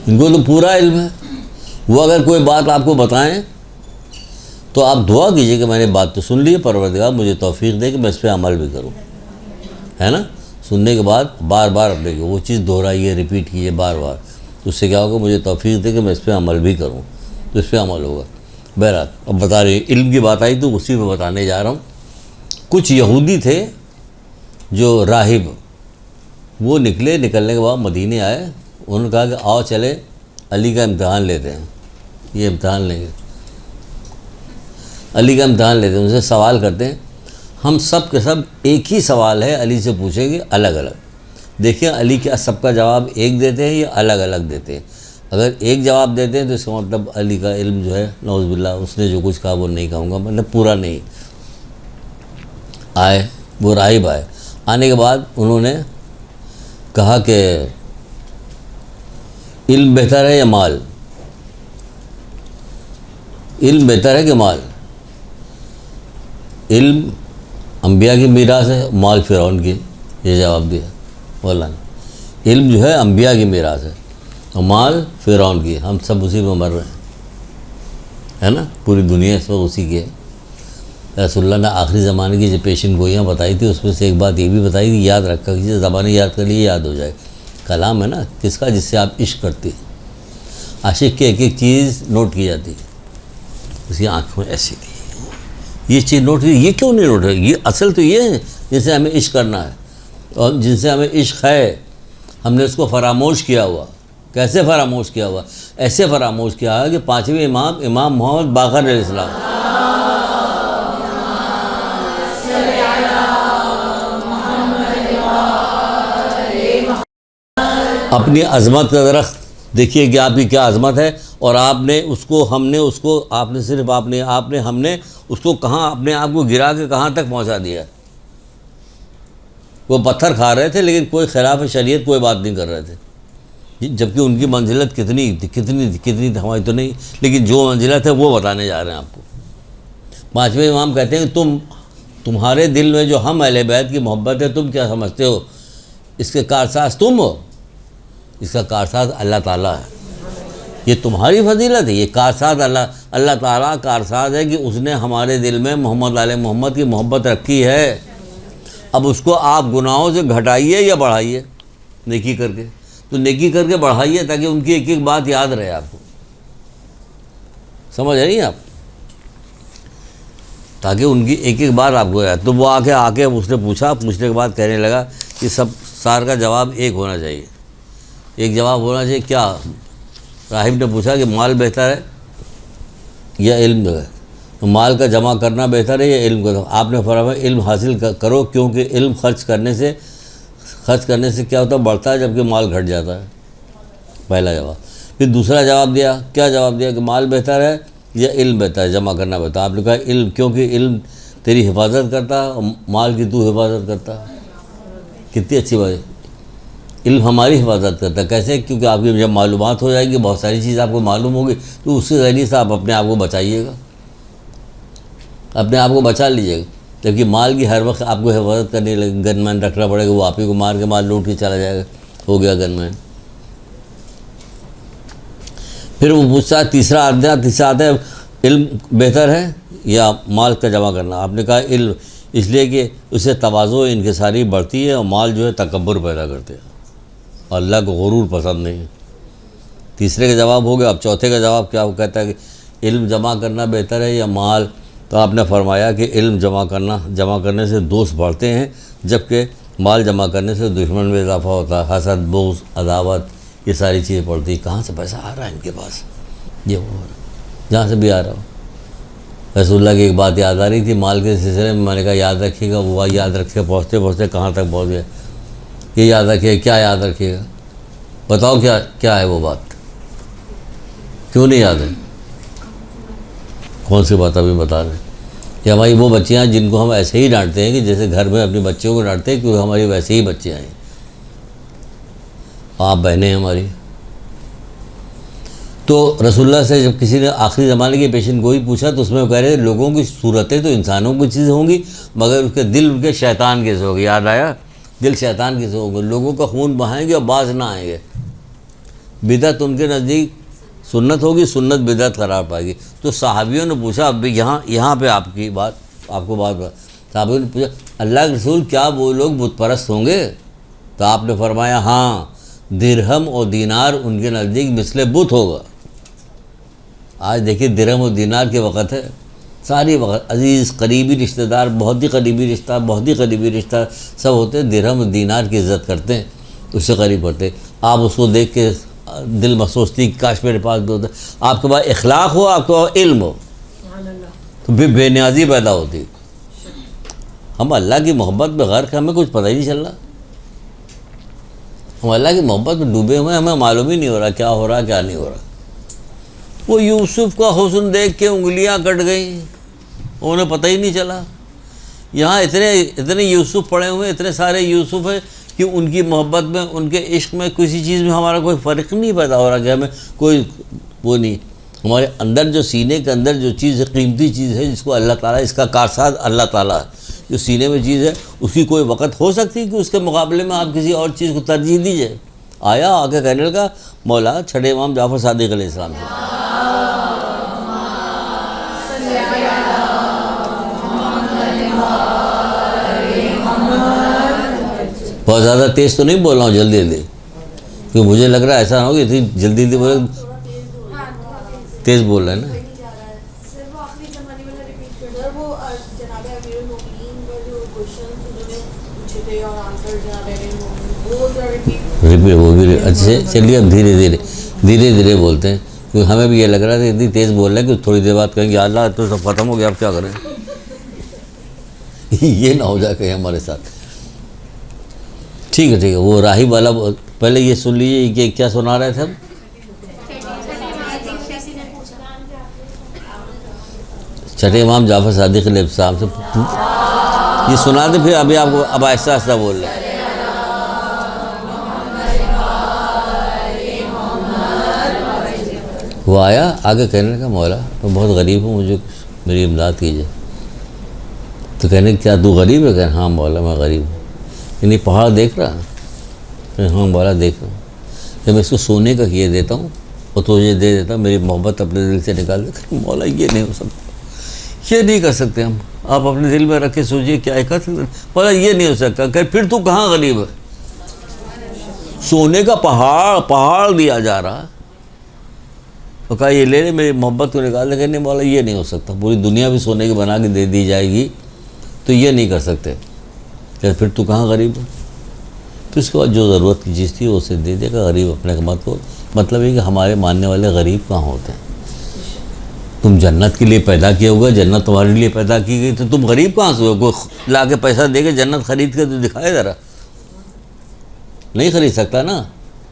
ان کو تو پورا علم ہے، وہ اگر کوئی بات آپ کو بتائیں تو آپ دعا کیجئے کہ میں نے بات تو سن لی ہے، پروردگار مجھے توفیق دے کہ میں اس پہ عمل بھی کروں، ہے نا. سننے کے بعد بار بار اپنے کو وہ چیز دہرائیے، ریپیٹ کیجیے بار بار، تو اس سے کیا ہوگا، مجھے توفیق دے کہ میں اس پہ عمل بھی کروں، تو اس پہ عمل ہوگا. بہرحال اب بتا رہی علم کی بات آئی تو اسی میں بتانے جا رہا ہوں. کچھ یہودی تھے جو راہب، وہ نکلنے کے بعد مدینے آئے. انہوں نے کہا کہ آؤ چلے علی کا امتحان لیتے ہیں. یہ امتحان لیں گے، علی کا امتحان لیتے ہیں، ان سے سوال کرتے ہیں. ہم سب کے سب ایک ہی سوال ہے علی سے پوچھیں گے الگ الگ. دیکھیں علی کیا سب کا جواب ایک دیتے ہیں یا الگ الگ دیتے ہیں. اگر ایک جواب دیتے ہیں تو اس کا مطلب علی کا علم جو ہے نعوذ باللہ اس نے جو کچھ کہا وہ نہیں کہوں گا، مطلب پورا نہیں. آئے وہ راہب آئے. آنے کے بعد انہوں نے کہا کہ علم بہتر ہے یا مال؟ علم بہتر ہے کہ مال؟ علم انبیاء کی میراث ہے، مال فرعون کی. یہ جواب دیا مولانا. علم جو ہے انبیاء کی میراث ہے اور مال فرعون کی. ہم سب اسی میں مر رہے ہیں، ہے نا. پوری دنیا اس وقت اسی کی ہے. رسول اللہ نے آخری زمانے کی جو پیشن گوئیاں بتائی تھی اس میں سے ایک بات یہ بھی بتائی تھی، یاد رکھا کسی زبانیں یاد کر لیے یاد ہو جائے. کلام ہے نا کس کا؟ جس سے آپ عشق کرتے ہیں. عاشق کی ایک ایک چیز نوٹ کی جاتی ہے. اس کی آنکھوں میں ایسی تھی، یہ چیز نوٹ کی. یہ کیوں نہیں نوٹ ہے؟ یہ اصل تو یہ ہے جن سے ہمیں عشق کرنا ہے اور جن سے ہمیں عشق ہے ہم نے اس کو فراموش کیا ہوا. کیسے فراموش کیا ہوا؟ ایسے فراموش کیا ہے کہ پانچویں امام محمد باقر علیہ السلام اپنی عظمت کا درخت دیکھیے کہ آپ کی کیا عظمت ہے، اور آپ نے اس کو ہم نے اس کو آپ نے صرف آپ نے ہم نے اس کو کہاں اپنے آپ کو گرا کے کہاں تک پہنچا دیا. وہ پتھر کھا رہے تھے لیکن کوئی خلاف شریعت کوئی بات نہیں کر رہے تھے، جبکہ ان کی منزلت کتنی تھی ہماری تو نہیں، لیکن جو منزلت ہے وہ بتانے جا رہے ہیں آپ کو. پانچویں امام کہتے ہیں کہ تمہارے دل میں جو ہم اہل بیت کی محبت ہے تم کیا سمجھتے ہو؟ اس کے کارساز تم ہو، اس کا کارساز اللہ تعالیٰ ہے. یہ تمہاری فضیلت ہے، یہ کارساز اللہ تعالیٰ کارساز ہے کہ اس نے ہمارے دل میں محمد آل محمد کی محبت رکھی ہے. اب اس کو آپ گناہوں سے گھٹائیے یا بڑھائیے نیکی کر کے. تو نیکی کر کے بڑھائیے تاکہ ان کی ایک ایک بات یاد رہے آپ کو. سمجھ رہی ہیں آپ؟ تاکہ ان کی ایک ایک بات آپ کو یاد. تو وہ آ کے اس نے پوچھنے کے بعد کہنے لگا کہ سار کا جواب ایک ہونا چاہیے. ایک جواب ہونا چاہیے. کیا؟ راہب نے پوچھا کہ مال بہتر ہے یا علم جو ہے؟ تو مال کا جمع کرنا بہتر ہے یا علم کا؟ آپ نے فرمایا علم حاصل کرو، کیونکہ علم خرچ کرنے سے کیا ہوتا ہے؟ بڑھتا ہے، جبکہ مال گھٹ جاتا ہے. پہلا جواب. پھر دوسرا جواب دیا. کیا جواب دیا؟ کہ مال بہتر ہے یا علم بہتر ہے جمع کرنا بہتر؟ آپ نے کہا علم، کیونکہ علم تیری حفاظت کرتا ہے اور مال کی تو حفاظت کرتا ہے. کتنی اچھی بات ہے. علم ہماری حفاظت کرتا ہے. کیسے؟ کیونکہ آپ کی جب معلومات ہو جائیں گی، بہت ساری چیز آپ کو معلوم ہوگی، تو اس کے ذریعے سے آپ اپنے آپ کو بچائیے گا، اپنے آپ کو بچا لیجیے گا. جبکہ مال کی ہر وقت آپ کو حفاظت کرنے لگے، گن مین رکھنا پڑے گا، وہ آپ ہی کو مار کے مال لوٹ کے چلا جائے گا، ہو گیا گن مین. پھر وہ پوچھتا ہے تیسرا آتا ہے علم بہتر ہے یا مال کا جمع کرنا؟ آپ نے کہا علم، اس لیے کہ اسے تواضع انکساری بڑھتی ہے اور مال جو ہے تکبر پیدا کرتے ہیں اور اللہ کو غرور پسند نہیں ہے. تیسرے کا جواب ہو گیا. اب چوتھے کا جواب کیا؟ وہ کہتا ہے کہ علم جمع کرنا بہتر ہے یا مال؟ تو آپ نے فرمایا کہ علم جمع کرنے سے دوست بڑھتے ہیں، جبکہ مال جمع کرنے سے دشمن میں اضافہ ہوتا ہے. حسد، بغض، عداوت، یہ ساری چیزیں پڑتی ہیں. کہاں سے پیسہ آ رہا ہے ان کے پاس؟ یہ وہ جہاں سے بھی آ رہا ہو. رسول اللہ کی ایک بات یاد آ رہی تھی مال کے سلسلے میں. میں نے کہا یاد رکھیے گا. وہ یاد رکھے پہنچتے کہاں تک پہنچ گئے. یہ یاد رکھیے. کیا یاد رکھیے گا؟ بتاؤ کیا ہے وہ بات؟ کیوں نہیں یاد ہے؟ کون سی بات ابھی بتا رہے ہیں؟ کہ ہماری وہ بچیاں جن کو ہم ایسے ہی ڈانٹتے ہیں کہ جیسے گھر میں اپنی بچیوں کو ڈانٹتے ہیں، کیونکہ ہماری ویسے ہی بچیاں ہیں. آپ بہنیں ہیں ہماری. تو رسول اللہ سے جب کسی نے آخری زمانے کی پیشن گوئی پوچھا تو اس میں وہ کہہ رہے لوگوں کی صورتیں تو انسانوں کی چیزیں ہوں گی مگر اس کے دل ان کے شیطان کے سے ہوگی. یاد آیا؟ دل شیطان کے سے ہوں گے. لوگوں کا خون بہائیں گے اور باز نہ آئیں گے. بدعت ان کے نزدیک سنت ہوگی, سنت بدعت قرار پائے گی. تو صحابیوں نے پوچھا, اب یہاں پہ آپ کو بات صحابیوں نے پوچھا اللہ کے رسول کیا وہ لوگ بت پرست ہوں گے؟ تو آپ نے فرمایا ہاں, درہم اور دینار ان کے نزدیک مثل بت ہوگا. آج دیکھیے درہم و دینار کے وقت ہے, ساری وقت عزیز قریبی رشتہ دار, بہت ہی قریبی رشتہ سب ہوتے ہیں, درہم و دینار کی عزت کرتے ہیں, اس سے قریب ہوتے ہیں. آپ اس کو دیکھ کے دل میں سوچتی کاش میرے پاس بھی ہوتا. آپ کے پاس اخلاق ہو, آپ کے پاس علم ہو, تو پھر بے نیازی پیدا ہوتی. ہم اللہ کی محبت میں غرق ہیں, ہمیں کچھ پتہ ہی نہیں چل رہا. ہم اللہ کی محبت میں ڈوبے ہوئے ہیں, ہمیں معلوم ہی نہیں ہو رہا کیا ہو رہا کیا نہیں ہو رہا. وہ یوسف کا حسن دیکھ کے انگلیاں کٹ گئیں, انہیں پتہ ہی نہیں چلا. یہاں اتنے یوسف پڑے ہوئے, اتنے سارے یوسف ہیں کہ ان کی محبت میں, ان کے عشق میں کسی چیز میں ہمارا کوئی فرق نہیں پیدا ہو رہا کہ ہمیں کوئی وہ نہیں. ہمارے اندر جو سینے کے اندر جو چیز قیمتی چیز ہے جس کو اللہ تعالیٰ, اس کا کارساز اللہ تعالیٰ, جو سینے میں چیز ہے اس کی کوئی وقت ہو سکتی ہے کہ اس کے مقابلے میں آپ کسی اور چیز کو ترجیح دیجیے. آیا آ کے کہنے لگا مولا چھٹے امام جعفر صادق علیہ السلام سے, بہت زیادہ تیز تو نہیں بول رہا ہوں, جلدی کیونکہ مجھے لگ رہا ہے ایسا نہ ہو کہ اتنی جلدی بولے, تیز بول رہے ہیں نا. وہ بھی اچھے, چلیے اب دھیرے بولتے ہیں, کیونکہ ہمیں بھی یہ لگ رہا تھا اتنی تیز بول رہے ہیں کہ تھوڑی دیر بعد کہیں گے اللہ تو سب ختم ہو گیا اب کیا کریں. یہ نہ ہو جائے کہ ہمارے ساتھ. ٹھیک ہے وہ راہب والا پہلے یہ سن لیجیے کہ کیا سنا رہے تھے ہم. چھٹے امام جعفر صادق علیہ السلام سے یہ سنا دے, پھر ابھی آپ کو اب آہستہ آہستہ بول رہے ہیں. وہ آیا آگے کہنے لگا مولا میں بہت غریب ہوں, مجھے میری امداد کیجیے. تو کہنے کیا تو غریب ہے؟ کہ ہاں مولا میں غریب ہوں. یعنی پہاڑ دیکھ رہا؟ کہ ہاں مولا دیکھ رہا ہوں. جب میں اس کو سونے کا کیے دیتا ہوں اور تجھے دے دیتا, میری محبت اپنے دل سے نکال دے. مولا یہ نہیں ہو سکتا, یہ نہیں کر سکتے ہم. آپ اپنے دل میں رکھ کے سوچیے کیا کر سکتے. مولا یہ نہیں ہو سکتا. کہ پھر تو کہاں غریب ہے؟ سونے کا پہاڑ دیا جا رہا, تو کہا یہ لے لے میری محبت کو نکال دے. کہ نہیں مولا یہ نہیں ہو سکتا, پوری دنیا بھی سونے کی بنا کے دے دی جائے گی تو یہ نہیں کر سکتے. کہ پھر تو کہاں غریب ہے؟ پھر اس کے بعد جو ضرورت کی چیز تھی وہ اسے دے دے گا. غریب اپنے مت کو, مطلب یہ کہ ہمارے ماننے والے غریب کہاں ہوتے ہیں. تم جنت کے لیے پیدا کیا ہوگا, جنت تمہارے لیے پیدا کی گئی, تو تم غریب کہاں سے ہو؟ کوئی لا کے پیسہ دے کے جنت خرید کے تو دکھائے ذرا, نہیں خرید سکتا نا.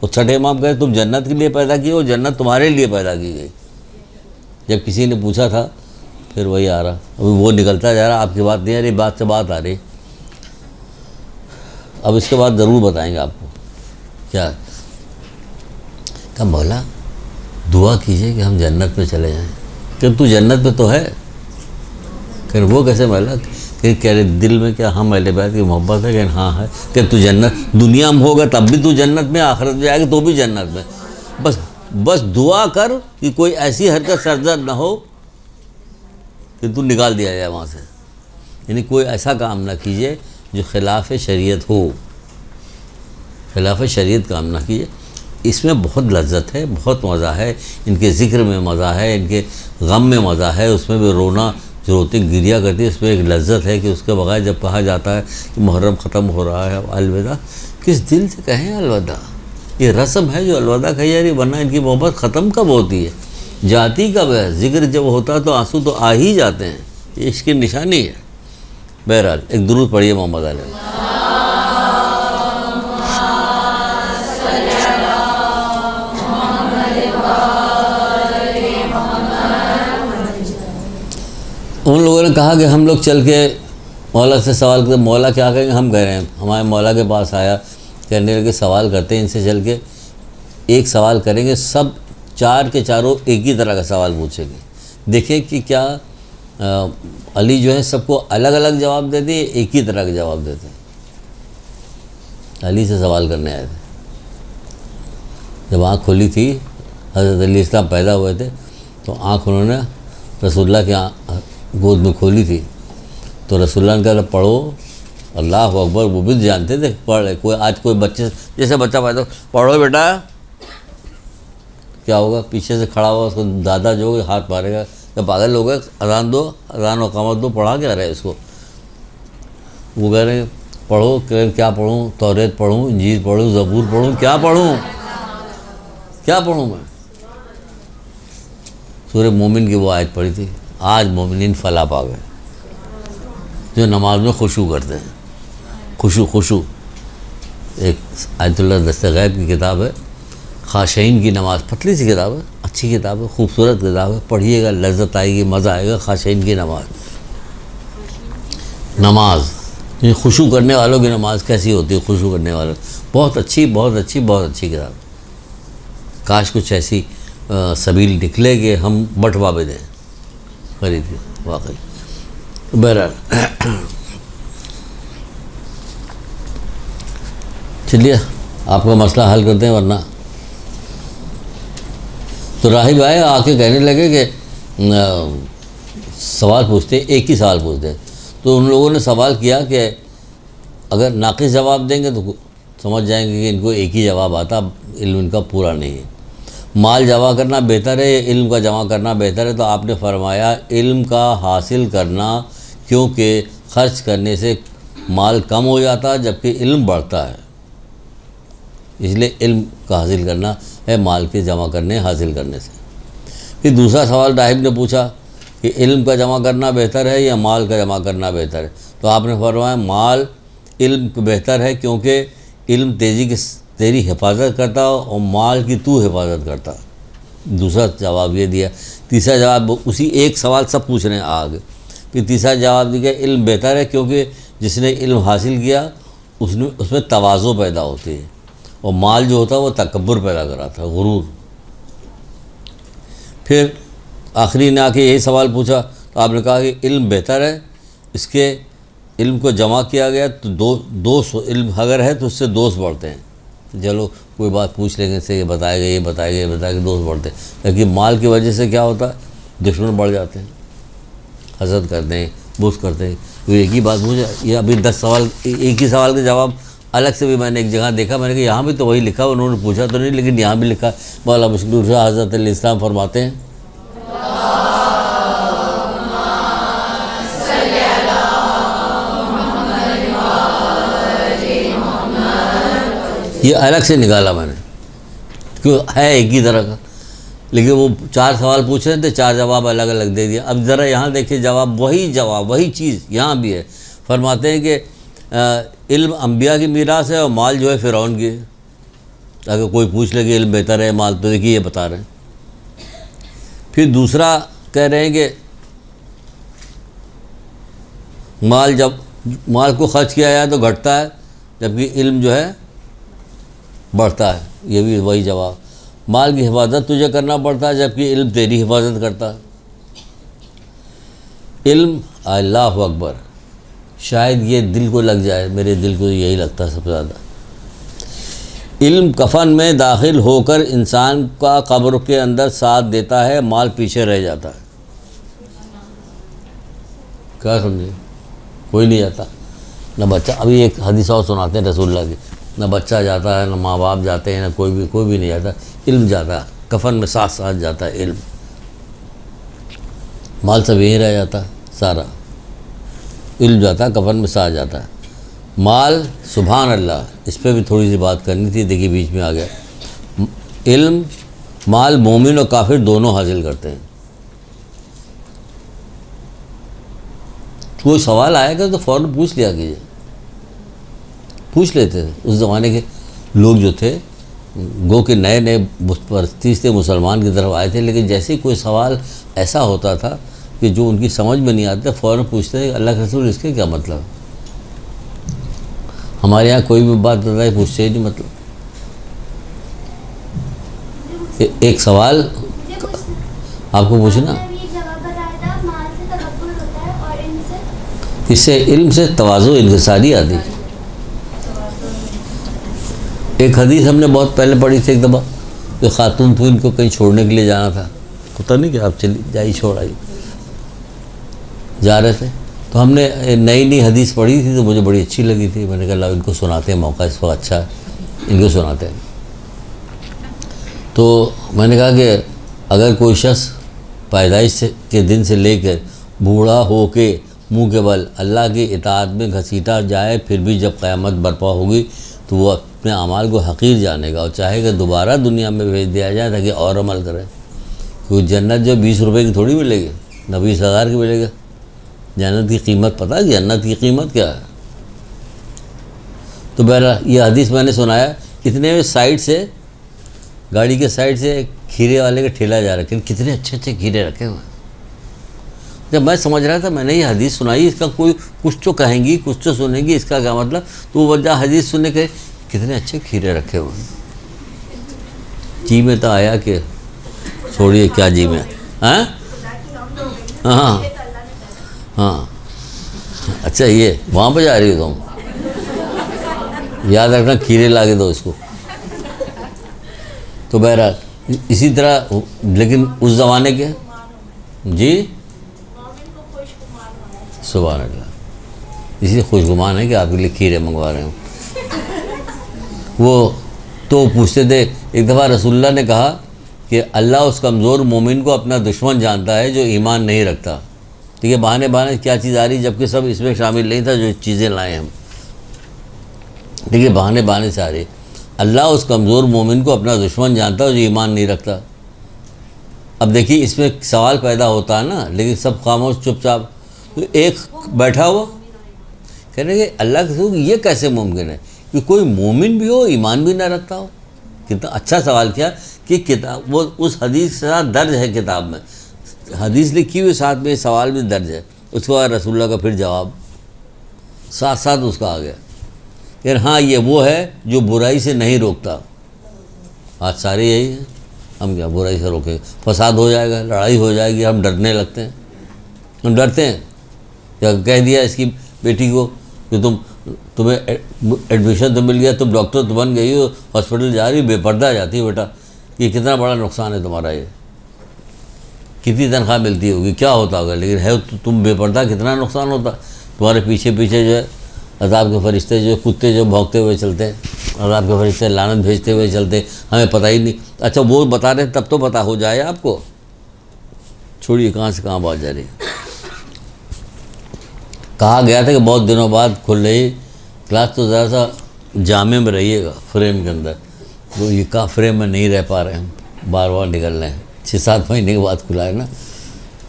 وہ چھٹے امام کہے تم جنت کے لیے پیدا کیے ہو, جنت تمہارے لیے پیدا کی گئی. جب کسی نے پوچھا تھا, پھر وہی آ رہا, ابھی وہ نکلتا جا رہا, آپ کی بات نہیں آ رہی, بات سے بات آ رہی. اب اس کے بعد ضرور بتائیں گے آپ کو کیا. کہ مولا دعا کیجئے کہ ہم جنت میں چلے جائیں. کہ تو جنت میں تو ہے. کہ وہ کیسے مولا؟ کہ کہہ رہے دل میں کیا ہم اہل بیت کی محبت ہے؟ کہ ہاں ہے. کہ تو جنت دنیا میں ہوگا تب بھی تو جنت میں, آخرت میں جائے گا تو بھی جنت میں. بس دعا کر کہ کوئی ایسی حرکت سرزد نہ ہو کہ تو نکال دیا جائے وہاں سے. یعنی کوئی ایسا کام نہ کیجیے جو خلاف شریعت ہو, خلاف شریعت کام نہ کیجیے. اس میں بہت لذت ہے, بہت مزہ ہے, ان کے ذکر میں مزہ ہے, ان کے غم میں مزہ ہے, اس میں بھی رونا جو روتی گریا کرتی ہے اس میں ایک لذت ہے کہ اس کے بغیر جب کہا جاتا ہے کہ محرم ختم ہو رہا ہے الوداع, کس دل سے کہیں الوداع. یہ رسم ہے جو الوداع کہی جا رہی, ورنہ ان کی محبت ختم کب ہوتی ہے, جاتی کب ہے. ذکر جب ہوتا ہے تو آنسو تو آ ہی جاتے ہیں, یہ عشق کی نشانی ہے. بہرحال ایک درود پڑھیے محمد علیہ. ان لوگوں نے کہا کہ ہم لوگ چل کے مولا سے سوال کرتے. مولا کیا کہیں گے؟ ہم کہہ رہے ہیں. ہمارے مولا کے پاس آیا, کہنے لگے سوال کرتے ہیں ان سے چل کے. ایک سوال کریں گے, سب چار کے چاروں ایک ہی طرح کا سوال پوچھیں گے. دیکھیں کہ کیا علی جو ہے سب کو الگ الگ جواب دیتے ہیں، ایک ہی طرح کا جواب دیتے ہیں. علی سے سوال کرنے آئے تھے. جب آنکھ کھلی تھی، حضرت علی السلام پیدا ہوئے تھے، تو آنکھ انہوں نے رسول اللہ کی گود میں کھولی تھی. تو رسول اللہ نے کہا پڑھو اللہ اکبر. وہ بھی جانتے تھے پڑھ. آج کوئی بچے جیسے بچہ پیدا پڑھو بیٹا، کیا ہوگا؟ پیچھے سے کھڑا ہوا اس کو دادا جو ہوگا ہاتھ مارے گا کہ پاگل ہو گئے، اذان دو، اذان و اقامت دو. پڑھا کیا رہے اس کو؟ وہ کہہ رہے ہیں پڑھو. کیا پڑھوں؟ توریت پڑھوں، انجیل پڑھوں، زبور پڑھوں، کیا پڑھوں؟ کیا پڑھوں میں؟ سورہ مومن کی وہ آیت پڑھی تھی، آج مومنین فلاح پا گئے، جو نماز میں خشوع کرتے ہیں. خشوع ایک آیت اللہ دست غیب کی کتاب ہے، خاشعین کی نماز. پتلی سی کتاب ہے، اچھی کتاب ہے، خوبصورت کتاب ہے. پڑھیے گا، لذت آئے گی، مزہ آئے گا. خاشعین کی نماز خشوع کرنے والوں کی نماز کیسی ہوتی ہے؟ خشوع کرنے والوں، بہت اچھی بہت اچھی بہت اچھی کتاب. کاش کچھ ایسی سبیل نکلے کہ ہم بٹوا بھی دیں خرید کے. واقعی بہرحال چلیے آپ کا مسئلہ حل کرتے ہیں. ورنہ تو راہب آئے آ کے کہنے لگے کہ سوال پوچھتے، ایک ہی سوال پوچھتے. تو ان لوگوں نے سوال کیا کہ اگر ناقص جواب دیں گے تو سمجھ جائیں گے کہ ان کو ایک ہی جواب آتا، علم ان کا پورا نہیں ہے. مال جمع کرنا بہتر ہے یا علم کا جمع کرنا بہتر ہے؟ تو آپ نے فرمایا علم کا حاصل کرنا، کیونکہ خرچ کرنے سے مال کم ہو جاتا ہے جبکہ علم بڑھتا ہے. اس لیے علم کا حاصل کرنا ہے مال کے جمع کرنے حاصل کرنے سے. پھر دوسرا سوال راہب نے پوچھا کہ علم کا جمع کرنا بہتر ہے یا مال کا جمع کرنا بہتر ہے؟ تو آپ نے فرمایا مال علم بہتر ہے، کیونکہ علم تیری حفاظت کرتا اور مال کی تو حفاظت کرتا. دوسرا جواب یہ دیا. تیسرا جواب اسی ایک سوال سب پوچھ رہے ہیں آگے. پھر تیسرا جواب دیا علم بہتر ہے کیونکہ جس نے علم حاصل کیا اس میں تواضع پیدا ہوتی ہے، اور مال جو ہوتا ہے وہ تکبر پیدا کراتا ہے، غرور. پھر آخری نے آ کے یہی سوال پوچھا تو آپ نے کہا کہ علم بہتر ہے، اس کے علم کو جمع کیا گیا تو دوست علم اگر ہے تو اس سے دوست بڑھتے ہیں. چلو کوئی بات پوچھ لیں گے، سے یہ بتائے گا یہ بتائے گا یہ بتائے گا، دوست بڑھتے ہیں. لیکن مال کی وجہ سے کیا ہوتا ہے؟ دشمن بڑھ جاتے ہیں، حسد کرتے ہیں، بغض کرتے ہیں. تو ایک ہی بات پوچھا، یہ ابھی 10 سوال، ایک ہی سوال کے جواب الگ سے بھی میں نے ایک جگہ دیکھا. میں نے کہا یہاں بھی تو وہی لکھا، انہوں نے پوچھا تو نہیں لیکن یہاں بھی لکھا. مولانا مشکل شاہ حضرت علیہ السلام فرماتے ہیں یہ الگ سے نکالا میں نے، کیوں ہے ایک ہی طرح کا، لیکن وہ 4 سوال پوچھ رہے تھے، 4 جواب الگ الگ دے دیا. اب ذرا یہاں دیکھیں جواب وہی چیز یہاں بھی ہے. فرماتے ہیں کہ علم انبیاء کی میراث ہے اور مال جو ہے فرعون کی ہے. اگر کوئی پوچھ لے کہ علم بہتر ہے مال، تو دیکھیے یہ بتا رہے ہیں. پھر دوسرا کہہ رہے ہیں کہ مال کو خرچ کیا جائے تو گھٹتا ہے جبکہ علم جو ہے بڑھتا ہے. یہ بھی وہی جواب. مال کی حفاظت تجھے کرنا پڑتا ہے جبکہ علم تیری حفاظت کرتا ہے. علم اللہ اکبر، شاید یہ دل کو لگ جائے، میرے دل کو یہی لگتا ہے سب سے زیادہ. علم کفن میں داخل ہو کر انسان کا قبر کے اندر ساتھ دیتا ہے، مال پیچھے رہ جاتا ہے. کیا سمجھے؟ کوئی نہیں جاتا. نہ بچہ، ابھی ایک حدیث اور سناتے ہیں رسول اللہ کی، نہ بچہ جاتا ہے، نہ ماں باپ جاتے ہیں، نہ کوئی بھی نہیں جاتا. علم جاتا ہے کفن میں، ساتھ جاتا ہے علم. مال سب یہیں رہ جاتا ہے سارا، علم جاتا ہے کفن میں، ساتھ جاتا ہے. مال سبحان اللہ، اس پہ بھی تھوڑی سی بات کرنی تھی، دیکھیے بیچ میں آ گیا. علم مال مومن اور کافر دونوں حاصل کرتے ہیں. کوئی سوال آئے گا تو فوراً پوچھ لیا کیجیے. پوچھ لیتے تھے اس زمانے کے لوگ جو تھے، گو کہ نئے بت پرستی سے مسلمان کی طرف آئے تھے، لیکن جیسے ہی کوئی سوال ایسا ہوتا تھا کہ جو ان کی سمجھ میں نہیں آتا، فوراً پوچھتے تھے اللہ کے رسول اس کے کیا مطلب. ہمارے یہاں کوئی بھی بات بتائی پوچھتے ہی نہیں مطلب. ایک سوال مجھے پوچھنا، آپ کو پوچھنا، آپ نے یہ جواب بتایا تھا مال سے تکبر ہوتا ہے اور علم سے اس سے علم سے تواضع انکساری آتی. ایک حدیث ہم نے بہت پہلے پڑھی تھی ایک دفعہ، جو خاتون تھی ان کو کہیں چھوڑنے کے لیے جانا تھا، پتہ نہیں کہ آپ چلی جائی چھوڑ آئی، جا رہے تھے تو ہم نے نئی حدیث پڑھی تھی تو مجھے بڑی اچھی لگی تھی. میں نے کہا ان کو سناتے ہیں، موقع اس وقت اچھا ہے، ان کو سناتے ہیں. تو میں نے کہا کہ اگر کوئی شخص پیدائش کے دن سے لے کر بوڑھا ہو کے منہ کے بل اللہ کی اطاعت میں گھسیٹا جائے، پھر بھی جب قیامت برپا ہوگی تو وہ اپنے اعمال کو حقیر جانے گا اور چاہے کہ دوبارہ دنیا میں بھیج دیا جائے تاکہ اور عمل کرے. کیونکہ جنت جو 20 روپے کی تھوڑی ملے گی، نہ 20,000 کی ملے گا. جنت کی قیمت پتہ ہے جنت کی قیمت کیا ہے؟ تو بہرحال یہ حدیث میں نے سنایا. اتنے میں سائڈ سے گاڑی کے سائڈ سے کھیرے والے کا ٹھیلا جا رہا ہے، کتنے اچھے اچھے کھیرے رکھے ہوئے ہیں. جب میں سمجھ رہا تھا، میں نے یہ حدیث سنائی، اس کا کوئی کچھ تو کہیں گی، کچھ تو سنیں گی، اس کا کیا مطلب؟ تو وہ وجہ حدیث سننے کے کتنے اچھے کھیرے رکھے ہوئے ہیں. جی میں تو آیا کہ چھوڑیے کیا جی میں، ہاں ہاں ہاں اچھا یہ وہاں پہ جا رہی ہو تم، یاد رکھنا کھیرے لا کے دو اس کو. تو بہرحال اسی طرح لیکن اس زمانے کے جی سبحان اللہ، اسی خوشگمان ہے کہ آپ کے لیے کھیرے منگوا رہے ہوں. وہ تو پوچھتے تھے ایک دفعہ رسول اللہ نے کہا کہ اللہ اس کمزور مومن کو اپنا دشمن جانتا ہے جو ایمان نہیں رکھتا. ٹھیک ہے، بہانے کیا چیز آ رہی جبکہ سب اس میں شامل نہیں تھا جو چیزیں لائے ہم. ٹھیک ہے، بہانے سے آ رہی. اللہ اس کمزور مومن کو اپنا دشمن جانتا ہے جو ایمان نہیں رکھتا. اب دیکھیے اس میں سوال پیدا ہوتا ہے نا، لیکن سب خاموش چپ چاپ. تو ایک بیٹھا ہوا کہہ رہے کہ اللہ کے رسول یہ کیسے ممکن ہے کہ کوئی مومن بھی ہو ایمان بھی نہ رکھتا ہو. کتنا اچھا سوال کیا کہ کتاب وہ اس حدیث کے ساتھ درج ہے، کتاب میں حدیث لکھی ہوئی ساتھ میں سوال بھی درج ہے. اس کے بعد رسول اللہ کا پھر جواب ساتھ اس کا آ گیا کہ ہاں یہ وہ ہے جو برائی سے نہیں روکتا. آج سارے یہی ہیں، ہم کیا برائی سے روکیں؟ فساد ہو جائے گا، لڑائی ہو جائے گی، ہم ڈرنے لگتے ہیں. ہم ڈرتے ہیں. کیا کہہ دیا اس کی بیٹی کو کہ تمہیں ایڈمیشن تو مل گیا، تم ڈاکٹر تو بن گئی ہو، ہاسپٹل جا رہی بے پردہ جاتی ہو، بیٹا یہ کتنا بڑا نقصان ہے تمہارا، یہ کتنی تنخواہ ملتی ہوگی، کیا ہوتا ہوگا، لیکن ہے تو تم بے پردہ کتنا نقصان ہوتا. تمہارے پیچھے جو ہے عذاب کے فرشتے جو کتے جو بھونکتے ہوئے چلتے ہیں، عذاب کے فرشتے لعنت بھیجتے ہوئے چلتے ہیں، ہمیں پتہ ہی نہیں. اچھا وہ بتا رہے تب تو پتہ ہو جائے آپ کو. چھوڑیے کہاں سے کہاں بات جا رہی. کہا گیا تھا کہ بہت دنوں بعد کھل رہی کلاس، تو ذرا سا جامع میں رہیے گا فریم کے اندر. تو یہ کا فریم میں نہیں رہ پا رہے ہم، بار نکل رہے ہیں. 6-7 مہینے کے بعد کھلا ہے نا.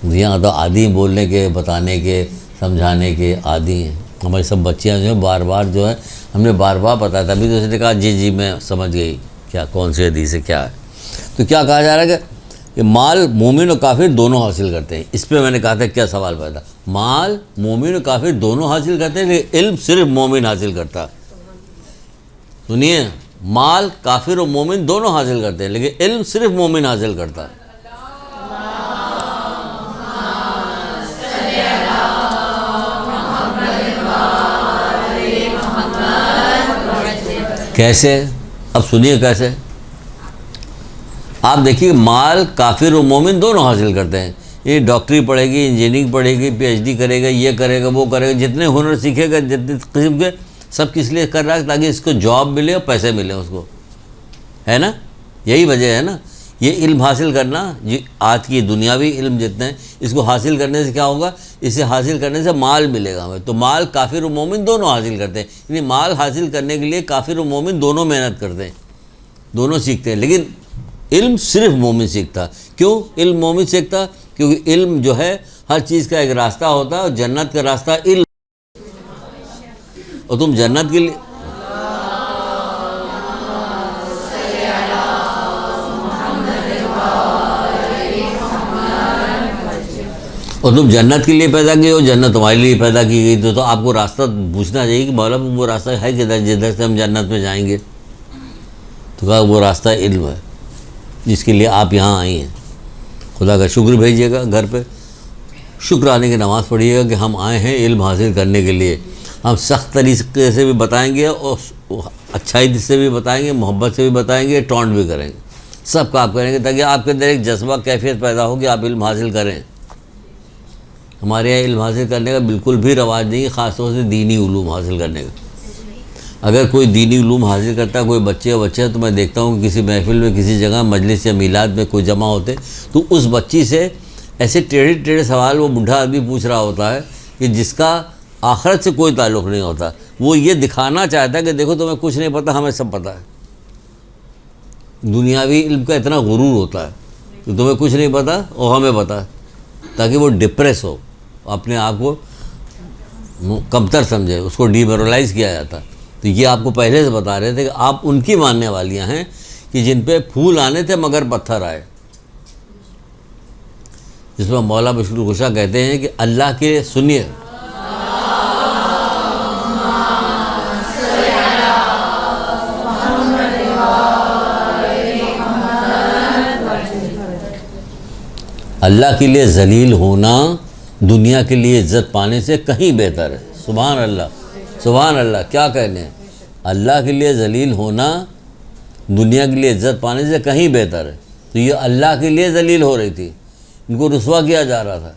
یہاں تو عادی ہیں بولنے کے، بتانے کے، سمجھانے کے عادی ہیں. ہماری سب بچیاں جو ہیں بار جو ہے ہم نے بار بتایا تھا. ابھی تو اس نے کہا جی میں سمجھ گئی کیا کون سی حدیث ہے کیا ہے. تو کیا کہا جا رہا ہے کہ مال مومن و کافر دونوں حاصل کرتے ہیں. اس پہ میں نے کہا تھا کیا سوال پیدا، مال مومن و کافر دونوں حاصل کرتے ہیں لیکن علم صرف مومن حاصل کرتا. سنیے، مال کافر و مومن دونوں حاصل کرتے ہیں لیکن علم صرف مومن حاصل کرتا ہے. کیسے؟ اب سنیے کیسے. آپ دیکھیے مال کافر و مومن دونوں حاصل کرتے ہیں. یہ ڈاکٹری پڑھے گی، انجینئرنگ پڑھے گی، PhD کرے گا، یہ کرے گا، وہ کرے گا، جتنے ہنر سیکھے گا، جتنے قسم کے، سب کس لیے کر رہا ہے تاکہ اس کو جاب ملے اور پیسے ملیں اس کو، ہے نا. یہی وجہ ہے نا. یہ علم حاصل کرنا آج کی دنیاوی علم جتنے ہیں اس کو حاصل کرنے سے کیا ہوگا، اسے حاصل کرنے سے مال ملے گا ہمیں. تو مال کافر و مومن دونوں حاصل کرتے ہیں. یعنی مال حاصل کرنے کے لیے کافر و مومن دونوں محنت کرتے ہیں، دونوں سیکھتے ہیں. لیکن علم صرف مومن سیکھتا. کیوں علم مومن سیکھتا؟ کیونکہ علم جو ہے ہر چیز کا ایک راستہ ہوتا ہے اور جنت کا راستہ علم. اور تم جنت کے لیے پیدا کی ہو، جنت تمہارے لیے پیدا کی گئی. تو آپ کو راستہ پوچھنا چاہیے کہ مولا وہ راستہ ہے کدھر جدھر سے ہم جنت میں جائیں گے. تو کہا وہ راستہ علم ہے. جس کے لیے آپ یہاں آئی ہیں. خدا کا شکر بھیجیے گا گھر پہ, شکرانے کی نماز پڑھیے گا کہ ہم آئے ہیں علم حاصل کرنے کے لیے. ہم سخت طریقے سے بھی بتائیں گے اور اچھائی سے بھی بتائیں گے, محبت سے بھی بتائیں گے, ٹونٹ بھی کریں گے, سب کا آپ کریں گے تاکہ آپ کے اندر ایک جذبہ کیفیت پیدا ہو کہ آپ علم حاصل کریں. ہمارے یہاں علم حاصل کرنے کا بالکل بھی رواج نہیں ہے, خاص طور سے دینی علوم حاصل کرنے کا. اگر کوئی دینی علوم حاصل کرتا ہے, کوئی بچے تو میں دیکھتا ہوں کہ کسی محفل میں, کسی جگہ مجلس یا میلاد میں کوئی جمع ہوتے, تو اس بچی سے ایسے ٹیڑھے سوال وہ بوڑھا آدمی پوچھ رہا ہوتا ہے کہ جس کا آخرت سے کوئی تعلق نہیں ہوتا. وہ یہ دکھانا چاہتا ہے کہ دیکھو تمہیں کچھ نہیں پتہ, ہمیں سب پتہ ہے. دنیاوی علم کا اتنا غرور ہوتا ہے کہ تمہیں کچھ نہیں پتہ اور ہمیں پتہ ہے, تاکہ وہ ڈپریس ہو, اپنے آپ کو کمتر سمجھے, اس کو ڈیمورلائز کیا جاتا. تو یہ آپ کو پہلے سے بتا رہے تھے کہ آپ ان کی ماننے والیاں ہیں کہ جن پہ پھول آنے تھے مگر پتھر آئے. جس میں مولا بشر الگشا کہتے ہیں کہ اللہ کے سنیے, اللہ کے لیے ذلیل ہونا دنیا کے لیے عزت پانے سے کہیں بہتر ہے. سبحان اللہ, سبحان اللہ, کیا کہنے ہیں. اللہ کے لیے ذلیل ہونا دنیا کے لیے عزت پانے سے کہیں بہتر ہے. تو یہ اللہ کے لیے ذلیل ہو رہی تھی, ان کو رسوا کیا جا رہا تھا.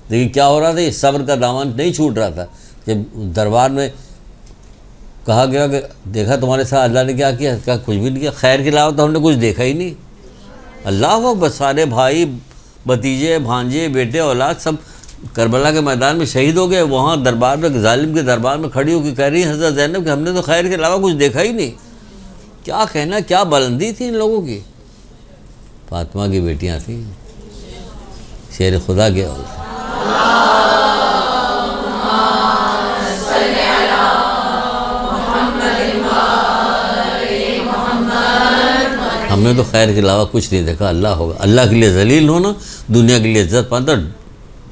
لیکن کیا ہو رہا تھا, یہ صبر کا دامن نہیں چھوٹ رہا تھا. جب دربار میں کہا گیا کہ دیکھا تمہارے ساتھ اللہ نے کیا کیا, کچھ بھی نہیں کیا, خیر کے علاوہ تو ہم نے کچھ دیکھا ہی نہیں. اللہ اکبر, سارے بھائی بھتیجے بھانجے بیٹے اولاد سب کربلا کے میدان میں شہید ہو گئے. وہاں دربار میں, ظالم کے دربار میں کھڑی ہو کے کہہ رہی ہیں حضرت زینب کہ ہم نے تو خیر کے علاوہ کچھ دیکھا ہی نہیں. کیا کہنا, کیا بلندی تھی ان لوگوں کی. فاطمہ کی بیٹیاں تھیں, شیر خدا کے اولاد. ہم نے تو خیر کے علاوہ کچھ نہیں دیکھا. اللہ ہوگا, اللہ کے لیے ذلیل ہونا دنیا کے لیے عزت پانا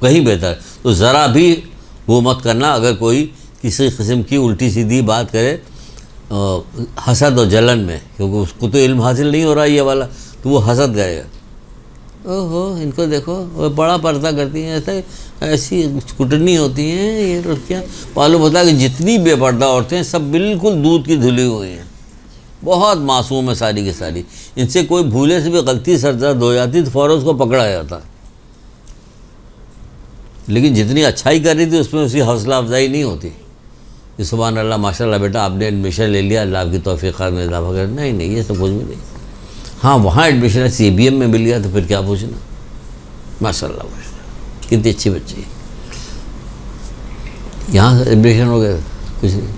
کہیں بہتر. تو ذرا بھی وہ مت کرنا اگر کوئی کسی قسم کی الٹی سیدھی بات کرے حسد اور جلن میں, کیونکہ اس کو تو علم حاصل نہیں ہو رہا یہ والا, تو وہ حسد کرے گا. اوہو ان کو دیکھو, وہ بڑا پردہ کرتی ہیں, ایسی کٹنی ہوتی ہیں یہ لڑکیاں. معلوم ہوتا ہے کہ جتنی بے پردہ عورتیں سب بالکل دودھ کی دھلی ہوئی ہیں, بہت معصوم ہے ساری کی ساری. ان سے کوئی بھولے سے بھی غلطی سرزد ہو جاتی تو فوراً اس کو پکڑا جاتا. لیکن جتنی اچھائی کر رہی تھی اس میں اسی حوصلہ افزائی نہیں ہوتی کہ سبحان اللہ ماشاء اللہ بیٹا آپ نے ایڈمیشن لے لیا, اللہ آپ کی توفیقات میں اضافہ کر. نہیں یہ سب کچھ بھی نہیں. ہاں وہاں ایڈمیشن ہے, CBM میں مل گیا تو پھر کیا پوچھنا. ماشاء اللہ کتنی اچھی بچی ہے. یہاں ایڈمیشن ہو گیا کچھ نہیں.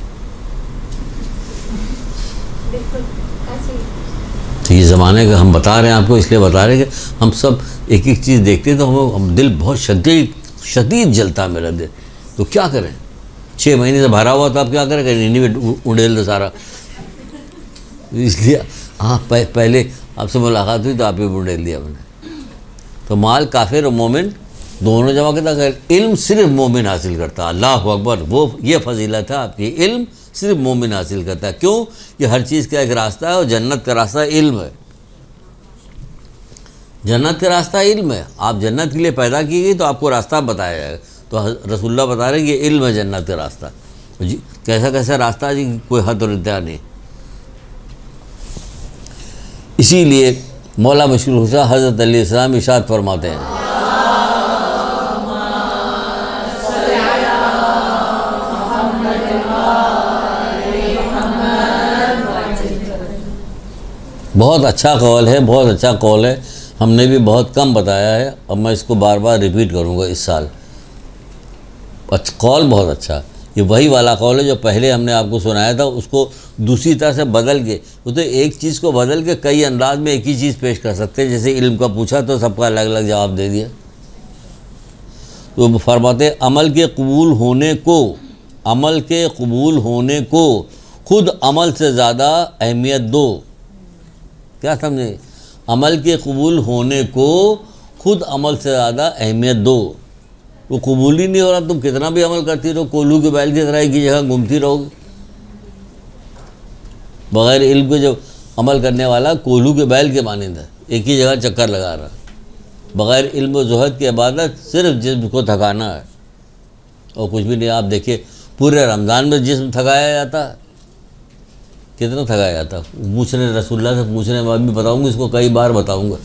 تو یہ زمانے کا ہم بتا رہے ہیں آپ کو, اس لیے بتا رہے ہیں کہ ہم سب ایک ایک چیز دیکھتے ہیں تو ہم دل بہت شدید جلتا ہے میرا دل. تو کیا کریں, 6 مہینے سے بھرا ہوا تو آپ کیا کریں, کہ نہیں اڑیل دو سارا. اس لیے ہاں پہلے آپ سے ملاقات ہوئی تو آپ ہی اڑیل دیا میں نے. تو مال کافر اور مومن دونوں جمع کرتا. اگر علم صرف مومن حاصل کرتا, اللہ اکبر, وہ یہ فضیلت ہے آپ کی, علم صرف مومن حاصل کرتا ہے. کیوں, یہ ہر چیز کا ایک راستہ ہے اور جنت کا راستہ علم ہے. جنت کا راستہ علم ہے. آپ جنت کے لیے پیدا کی گئی تو آپ کو راستہ بتایا جائے گا. تو رسول اللہ بتا رہے ہیں کہ یہ علم ہے جنت کا راستہ. جی کیسا کیسا راستہ ہے جی, کوئی حد اور انتہا نہیں. اسی لیے مولا بشر الگشا حضرت علیہ السلام ارشاد فرماتے ہیں, بہت اچھا قول ہے, بہت اچھا قول ہے. ہم نے بھی بہت کم بتایا ہے, اب میں اس کو بار بار ریپیٹ کروں گا اس سال. قول بہت اچھا. یہ وہی والا قول ہے جو پہلے ہم نے آپ کو سنایا تھا, اس کو دوسری طرح سے بدل کے. وہ تو ایک چیز کو بدل کے کئی انداز میں ایک ہی چیز پیش کر سکتے ہیں. جیسے علم کا پوچھا تو سب کا الگ الگ جواب دے دیا. تو فرماتے ہیں عمل کے قبول ہونے کو, عمل کے قبول ہونے کو خود عمل سے زیادہ اہمیت دو. کیا سمجھے, عمل کے قبول ہونے کو خود عمل سے زیادہ اہمیت دو. وہ قبول ہی نہیں ہو رہا, تم کتنا بھی عمل کرتی رہو, کولو کے بیل کی طرح ایک ہی جگہ گھومتی رہو گی. بغیر علم کے جو عمل کرنے والا کولو کے بیل کے مانند ہے, ایک ہی جگہ چکر لگا رہا. بغیر علم و زہد کی عبادت صرف جسم کو تھکانا ہے اور کچھ بھی نہیں. آپ دیکھیے پورے رمضان میں جسم تھکایا جاتا ہے, کتنا تھکایا جاتا ہے. پوچھنے رسول اللہ سے پوچھنے میں بھی بتاؤں گا, اس کو کئی بار بتاؤں گا,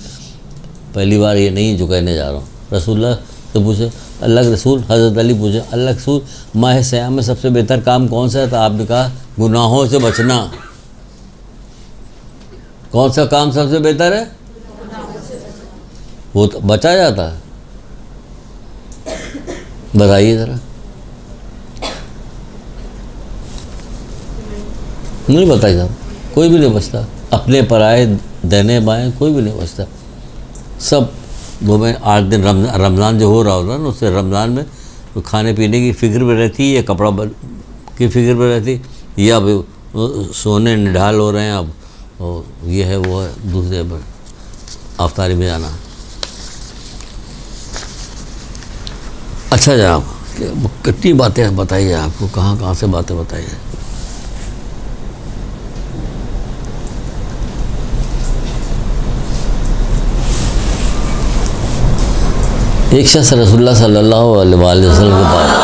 پہلی بار یہ نہیں جو کہنے جا رہا ہوں. رسول اللہ سے پوچھے, اللہ کے رسول, حضرت علی پوچھے, اللہ کے رسول ماہ سیام میں سب سے بہتر کام کون سا ہے؟ تو آپ نے کہا گناہوں سے بچنا. کون سا کام سب سے بہتر ہے؟ وہ تو بچا جاتا ہے. بتائیے ذرا, نہیں بتائی صاحب, کوئی بھی نہیں بچتا. اپنے پرائے دینے بائیں کوئی بھی نہیں بچتا. سب وہ میں 8 دن رمضان جو ہو رہا ہوتا ہے نا, اس سے رمضان میں کھانے پینے کی فکر بھی رہتی ہے, یا کپڑا کی فکر بھی رہتی, یا اب سونے نڈھال ہو رہے ہیں, اب یہ ہے وہ ہے, دوسرے پر افطاری میں جانا. اچھا جناب, کتنی باتیں بتائیے, آپ کو کہاں کہاں سے باتیں بتائیے. ایک شخص رسول اللہ صلی اللہ علیہ وآلہ وسلم کے پاس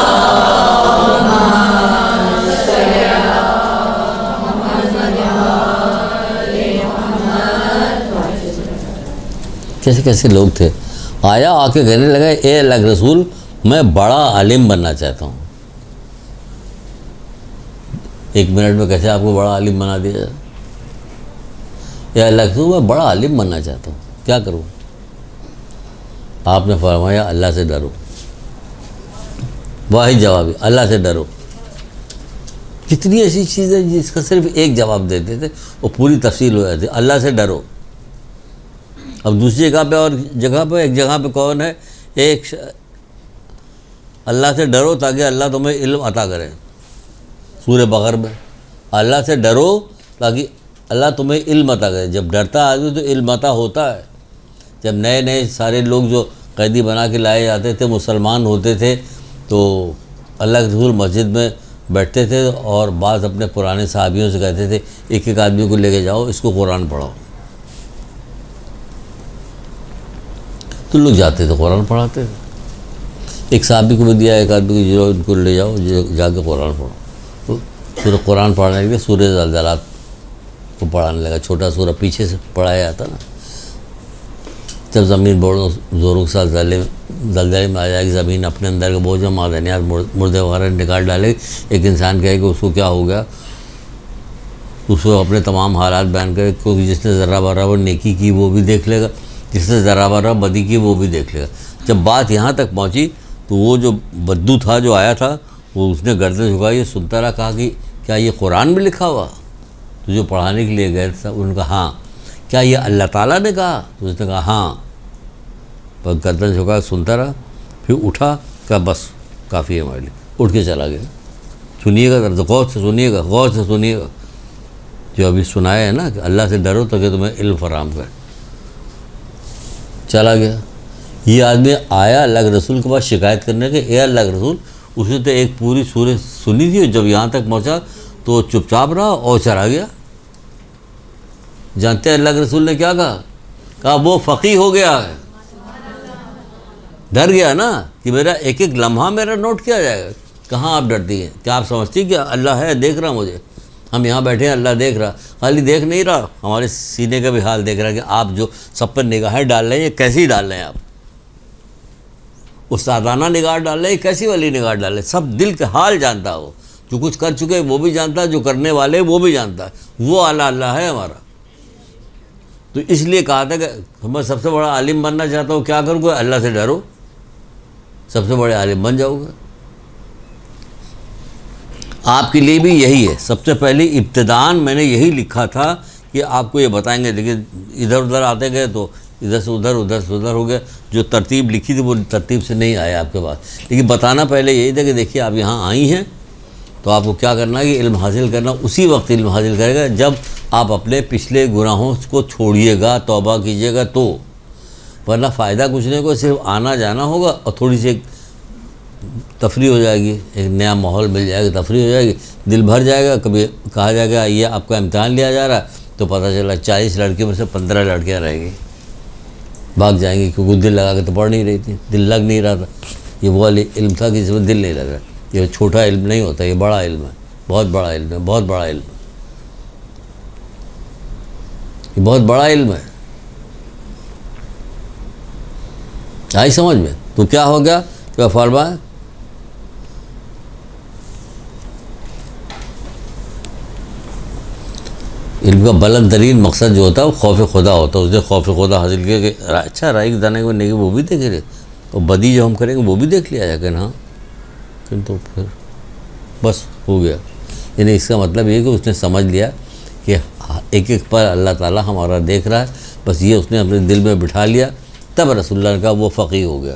کیسے کیسے لوگ تھے, آیا, آ کے کہنے لگا, اے اللہ کے رسول میں بڑا عالم بننا چاہتا ہوں. 1 منٹ میں کیسے آپ کو بڑا عالم بنا دیا جائے؟ اے اللہ کے رسول میں بڑا عالم بننا چاہتا ہوں, کیا کروں؟ آپ نے فرمایا اللہ سے ڈرو. واحد جواب ہے, اللہ سے ڈرو. کتنی ایسی چیزیں جس کا صرف ایک جواب دیتے تھے وہ پوری تفصیل ہو جاتی. اللہ سے ڈرو. اب دوسری جگہ پہ اور جگہ پہ, ایک جگہ پہ کون ہے, ایک اللہ سے ڈرو تاکہ اللہ تمہیں علم عطا کرے. سورہ بقرہ میں اللہ سے ڈرو تاکہ اللہ تمہیں علم عطا کرے. جب ڈرتا آدمی تو علم عطا ہوتا ہے. جب نئے نئے سارے لوگ جو قیدی بنا کے لائے جاتے تھے, مسلمان ہوتے تھے, تو اللہ کے رسول مسجد میں بیٹھتے تھے اور بعض اپنے پرانے صحابیوں سے کہتے تھے ایک ایک آدمی کو لے کے جاؤ, اس کو قرآن پڑھاؤ. تو لوگ جاتے تھے قرآن پڑھاتے تھے. ایک صحابی کو بھی دیا, ایک آدمی کو ان کو لے جاؤ, جا کے قرآن پڑھو. تو پھر قرآن پڑھنے کے لیے سورہ زلزلات کو پڑھانے لگا. چھوٹا سورہ پیچھے سے پڑھایا جاتا نا. جب زمین بڑوں زوروں کے ساتھ زلزلے میں آ جائے گی, زمین اپنے اندر کا بوجھ معدنیات مردے وغیرہ نکال ڈالے گی, ایک انسان کہے کہ اس کو کیا ہو گیا, اس کو اپنے تمام حالات بیان کرے. کیونکہ جس نے ذرہ برابر نیکی کی وہ بھی دیکھ لے گا, جس نے ذرہ برابر بدی کی وہ بھی دیکھ لے گا. جب بات یہاں تک پہنچی تو وہ جو بدو تھا جو آیا تھا, وہ اس نے گردن جھکائی, یہ سنتا رہا. کہا کہ کیا یہ قرآن میں لکھا ہوا؟ تو جو پڑھانے کے لیے گئے تھا انہوں نے کہا ہاں. کیا یہ اللہ تعالیٰ نے کہا؟ تو اس نے کہا ہاں. پر گردن جھکا سنتا رہا, پھر اٹھا, کہا بس کافی ہے ہمارے لیے, اٹھ کے چلا گیا. سنیے گا ذرا, غور سے سنیے گا, غور سے سنیے گا. جو ابھی سنایا ہے نا کہ اللہ سے ڈرو تاکہ تمہیں علم فراہم کرے, چلا گیا. یہ آدمی آیا اللہ کے رسول کے پاس شکایت کرنے کے, اے اللہ کے رسول, اس نے تو ایک پوری سورہ سنی تھی, اور جب یہاں تک پہنچا تو چپ چاپ رہا اور چلا گیا. جانتے ہیں اللہ کے رسول نے کیا کہا؟ کہا وہ فقیہ ہو گیا ہے. ڈر گیا نا کہ میرا ایک ایک لمحہ میرا نوٹ کیا جائے گا. کہاں آپ ڈرتی ہیں؟ کیا آپ سمجھتی کہ اللہ ہے, دیکھ رہا مجھے؟ ہم یہاں بیٹھے ہیں, اللہ دیکھ رہا. خالی دیکھ نہیں رہا, ہمارے سینے کا بھی حال دیکھ رہا کہ آپ جو سب پر نگاہیں ڈال رہے ہیں یہ کیسی ڈال رہے ہیں. آپ استادانہ نگاہ ڈال رہے ہیں, کیسی والی نگاہ ڈال رہے ہیں. سب دل کے حال جانتا. وہ جو کچھ کر چکے وہ بھی جانتا, جو کرنے والے وہ بھی جانتا ہے. وہ اللہ ہے ہمارا. تو اس لیے کہا تھا کہ میں سب سے بڑا عالم بننا چاہتا ہوں, کیا کروں گا؟ اللہ سے ڈرو, سب سے بڑے عالم بن جاؤ گے. آپ کے لیے بھی یہی ہے. سب سے پہلی ابتداءً میں نے یہی لکھا تھا کہ آپ کو یہ بتائیں گے, لیکن ادھر ادھر آتے گئے تو ادھر سے ادھر, ادھر سے ادھر ہو گیا. جو ترتیب لکھی تھی وہ ترتیب سے نہیں آیا آپ کے پاس. لیکن بتانا پہلے یہی تھا کہ دیکھیے آپ یہاں آئی ہیں تو آپ کو کیا کرنا ہے کہ علم حاصل کرنا. اسی وقت علم حاصل کرے گا جب آپ اپنے پچھلے گناہوں کو چھوڑیے گا, توبہ کیجیے گا تو. ورنہ فائدہ کچھ نہیں کو, صرف آنا جانا ہوگا اور تھوڑی سی تفریح ہو جائے گی, ایک نیا ماحول مل جائے گا, تفریح ہو جائے گی, دل بھر جائے گا. کبھی کہا جائے گا یہ آپ کا امتحان لیا جا رہا ہے تو پتہ چلا 40 لڑکیوں میں سے 15 لڑکیاں رہ گئی. بھاگ جائیں گے، کیونکہ دل لگا کے تو پڑھ نہیں رہی تھی، دل لگ نہیں رہا تھا. یہ وہ علم تھا کہ جس میں دل نہیں لگ رہا. یہ چھوٹا علم نہیں ہوتا، یہ بڑا علم ہے، بہت بڑا علم ہے، بہت بڑا علم ہے، یہ بہت بڑا علم ہے. آئی سمجھ میں؟ تو کیا ہو گیا؟ کیا فرمایا؟ علم کا بلند ترین مقصد جو ہوتا ہے وہ خوف خدا ہوتا ہے. اس نے خوف خدا حاصل کیا کہ اچھا رائی کے دانے کو نیکی وہ بھی دیکھ رہے، اور بدی جو ہم کریں گے وہ بھی دیکھ لیا جائے کہ ہاں، تو پھر بس ہو گیا. یعنی اس کا مطلب یہ کہ اس نے سمجھ لیا کہ ایک ایک پر اللہ تعالیٰ ہمارا دیکھ رہا ہے. بس یہ اس نے اپنے دل میں بٹھا لیا. تب رسول اللہ نے کہا وہ فقیہ ہو گیا.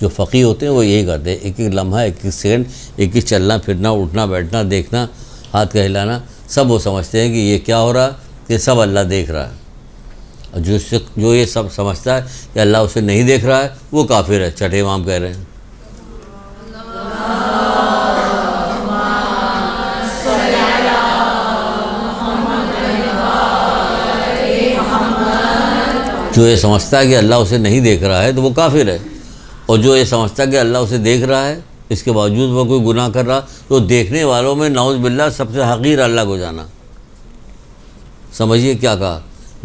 جو فقیہ ہوتے ہیں وہ یہی کرتے ہیں، ایک ایک لمحہ، ایک ایک سیکنڈ، ایک ایک چلنا پھرنا، اٹھنا بیٹھنا، دیکھنا، ہاتھ کا ہلانا، سب وہ سمجھتے ہیں کہ یہ کیا ہو رہا ہے، یہ سب اللہ دیکھ رہا ہے. اور جو یہ سب سمجھتا ہے کہ اللہ اسے نہیں دیکھ رہا ہے وہ کافر ہے. چھٹے امام کہہ رہے ہیں جو یہ سمجھتا ہے کہ اللہ اسے نہیں دیکھ رہا ہے تو وہ کافر ہے. اور جو یہ سمجھتا ہے کہ اللہ اسے دیکھ رہا ہے، اس کے باوجود وہ کوئی گناہ کر رہا، تو دیکھنے والوں میں نعوذ باللہ سب سے حقیر اللہ کو جانا. سمجھیے کیا کہا،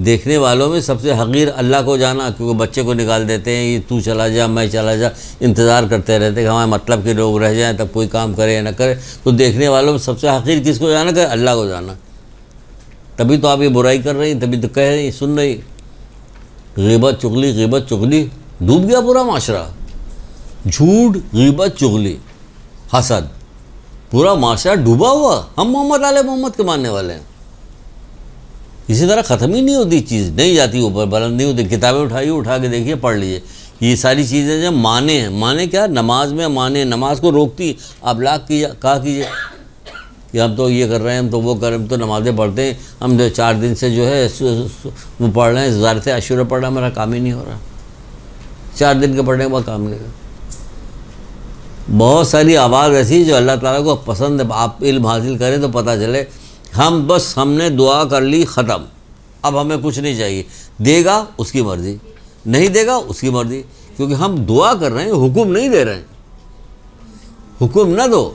دیکھنے والوں میں سب سے حقیر اللہ کو جانا. کیونکہ بچے کو نکال دیتے ہیں، یہ تو چلا جا میں چلا جا، انتظار کرتے رہتے کہ ہمارے مطلب کے لوگ رہ جائیں تب کوئی کام کرے یا نہ کرے. تو دیکھنے والوں میں سب سے حقیر کس کو جانا کہ اللہ کو جانا. تبھی تو آپ یہ برائی کر رہی ہیں، تبھی تو کہہ رہی، سن رہی. غیبت چغلی ڈوب گیا پورا معاشرہ. جھوٹ، غیبت، چغلی، حسد، پورا معاشرہ ڈوبا ہوا. ہم محمد علیہ محمد کے ماننے والے ہیں. اسی طرح ختم ہی نہیں ہوتی چیز، نہیں جاتی اوپر، بلند نہیں ہوتی. کتابیں اٹھائیے، اٹھا کے دیکھیے، پڑھ لیجیے. یہ ساری چیزیں جو مانے ہیں، مانے کیا؟ نماز میں مانے، نماز کو روکتی. آپ لاکھ کہا کیجیے کہ ہم تو یہ کر رہے ہیں، ہم تو وہ کر رہے ہیں، ہم تو نمازیں پڑھتے ہیں، ہم 4 دن سے جو ہے وہ پڑھ رہے ہیں، زیارت عاشورہ پڑھ رہا ہے، ہمارا کام ہی نہیں ہو رہا. 4 دن کے پڑھنے کے بعد کام نہیں ہوگا. بہت ساری آواز ایسی جو اللہ تعالیٰ کو پسند ہے. آپ علم حاصل کریں تو پتہ چلے ہم نے دعا کر لی، ختم. اب ہمیں کچھ نہیں چاہیے. دے گا اس کی مرضی، نہیں دے گا اس کی مرضی. کیونکہ ہم دعا کر رہے ہیں، حکم نہیں دے رہے ہیں. حکم نہ دو.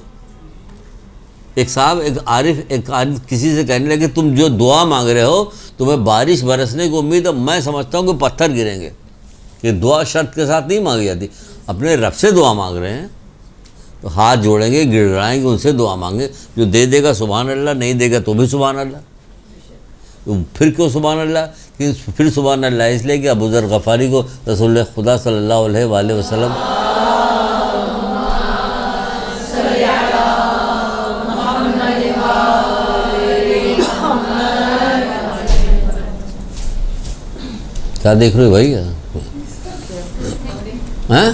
ایک عارف کسی سے کہنے لگے تم جو دعا مانگ رہے ہو تمہیں بارش برسنے کی امید ہے. میں سمجھتا ہوں کہ پتھر گریں گے. یہ دعا شرط کے ساتھ نہیں مانگی جاتی. اپنے رب سے دعا مانگ رہے ہیں تو ہاتھ جوڑیں گے، گڑگڑائیں گے، ان سے دعا مانگیں. جو دے دے گا سبحان اللہ، نہیں دے گا تو بھی سبحان اللہ. تو پھر کیوں سبحان اللہ؟ کہ پھر سبحان اللہ اس لیے کہ ابو ذر غفاری کو رسول خدا صلی اللہ علیہ وآلہ وسلم کیا دیکھ رہے ہو بھائی؟ ہاں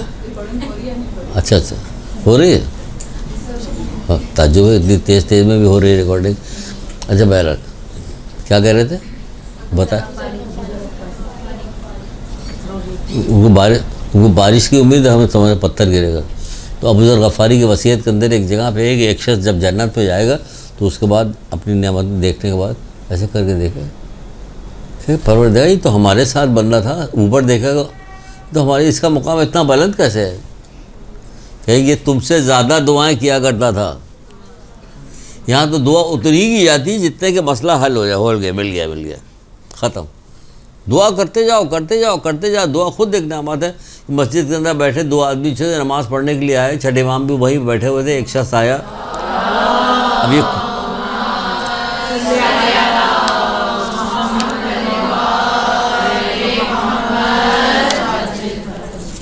اچھا ہو رہی ہے. تعجب ہے، اتنی تیز میں بھی ہو رہی ہے ریکارڈنگ. اچھا بہرحال کیا کہہ رہے تھے بتا. ان کو بارش کی امید ہے، ہمیں سمجھ پتھر گرے گا. تو ابو ذر غفاری کی وصیت کے اندر ایک جگہ پہ ہے کہ ایک شخص جب جنت میں جائے گا تو اس کے بعد اپنی نعمت دیکھنے کے بعد ایسے کر کے دیکھے پھر پروردگار تو ہمارے ساتھ بندہ تھا، اوپر دیکھے گا تو ہمارے اس کا مقام اتنا بلند کیسے ہے کہ یہ تم سے زیادہ دعائیں کیا کرتا تھا. یہاں تو دعا اتنی کی جاتی جتنے کہ مسئلہ حل ہو جائے، مل گیا ختم. دعا کرتے جاؤ. دعا خود ایک نعمت ہے. مسجد کے اندر بیٹھے 2 آدمی نماز پڑھنے کے لیے آئے، چھٹے امام بھی وہیں بیٹھے ہوئے تھے. ایک شخص آیا، اب یہ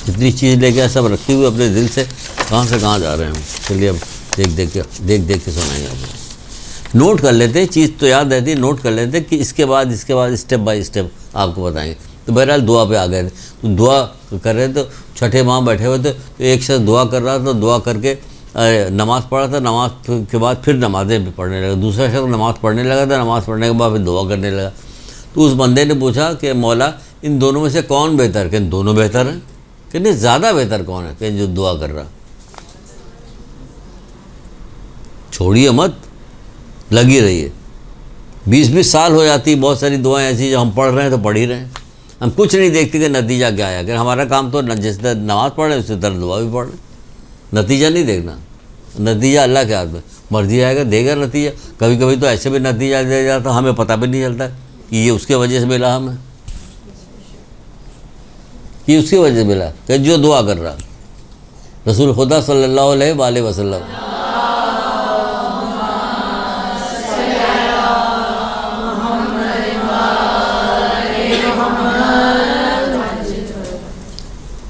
اتنی چیز لے کے سب رکھی ہوئی اپنے دل سے کہاں سے کہاں جا رہے ہیں. چلیے اب دیکھ کے سنائیں گے. آپ نوٹ کر لیتے ہیں، چیز تو یاد رہتی ہے، نوٹ کر لیتے ہیں کہ اس کے بعد اسٹیپ بائی اسٹیپ آپ کو بتائیں گے. تو بہرحال دعا پہ آ گئے تھے. تو دعا کر رہے تھے، چھٹے ماہ بیٹھے ہوئے تھے. تو ایک شخص دعا کر رہا تھا، دعا کر کے نماز پڑھا تھا. نماز کے بعد پھر نمازیں بھی پڑھنے لگا. دوسرا شخص نماز پڑھنے لگا تھا، نماز پڑھنے کے بعد پھر دعا کرنے لگا. تو اس بندے نے پوچھا کہ مولا ان دونوں میں سے کون بہتر؟ کہ دونوں بہتر ہیں. کہ نہیں، زیادہ بہتر کون ہے؟ کہ جو دعا کر رہا. چھوڑیے مت، لگی رہیے. 20 سال ہو جاتی. بہت ساری دعائیں ایسی جو ہم پڑھ رہے ہیں تو پڑھ ہی رہے ہیں. ہم کچھ نہیں دیکھتے کہ نتیجہ کیا ہے. اگر ہمارا کام تو جس طرح نماز پڑھ رہے ہیں اسی طرح دعا بھی پڑھ رہے ہیں. نتیجہ نہیں دیکھنا. نتیجہ اللہ کے ہاتھ میں. مرضی آئے گا دے گا نتیجہ. کبھی کبھی تو ایسے بھی نتیجہ دے جاتا ہمیں پتہ بھی نہیں چلتا کہ یہ اس کے وجہ سے ملا ہمیں, یہ اس کی وجہ سے ملا کہ جو دعا کر رہا. رسول خدا صلی اللہ علیہ وآلہ وسلم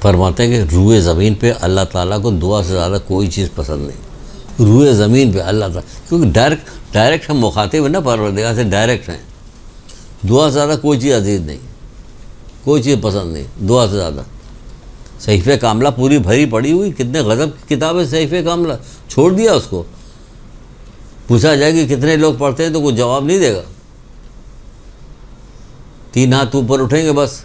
فرماتے ہیں کہ روئے زمین پہ اللہ تعالیٰ کو دعا سے زیادہ کوئی چیز پسند نہیں. روئے زمین پہ اللہ تعالیٰ, کیونکہ ڈائریکٹ ہم مخاطب ہیں نا پروردگار سے, ڈائریکٹ ہیں. دعا سے زیادہ کوئی چیز عزیز نہیں, کوئی چیز پسند نہیں دعا سے زیادہ. صحیفہ کاملہ پوری بھری پڑی ہوئی, کتنے غضب کی کتاب ہے صحیفہ کاملہ. چھوڑ دیا اس کو. پوچھا جائے کہ کتنے لوگ پڑھتے ہیں تو کوئی جواب نہیں دے گا. 3 ہاتھ اوپر اٹھیں گے بس.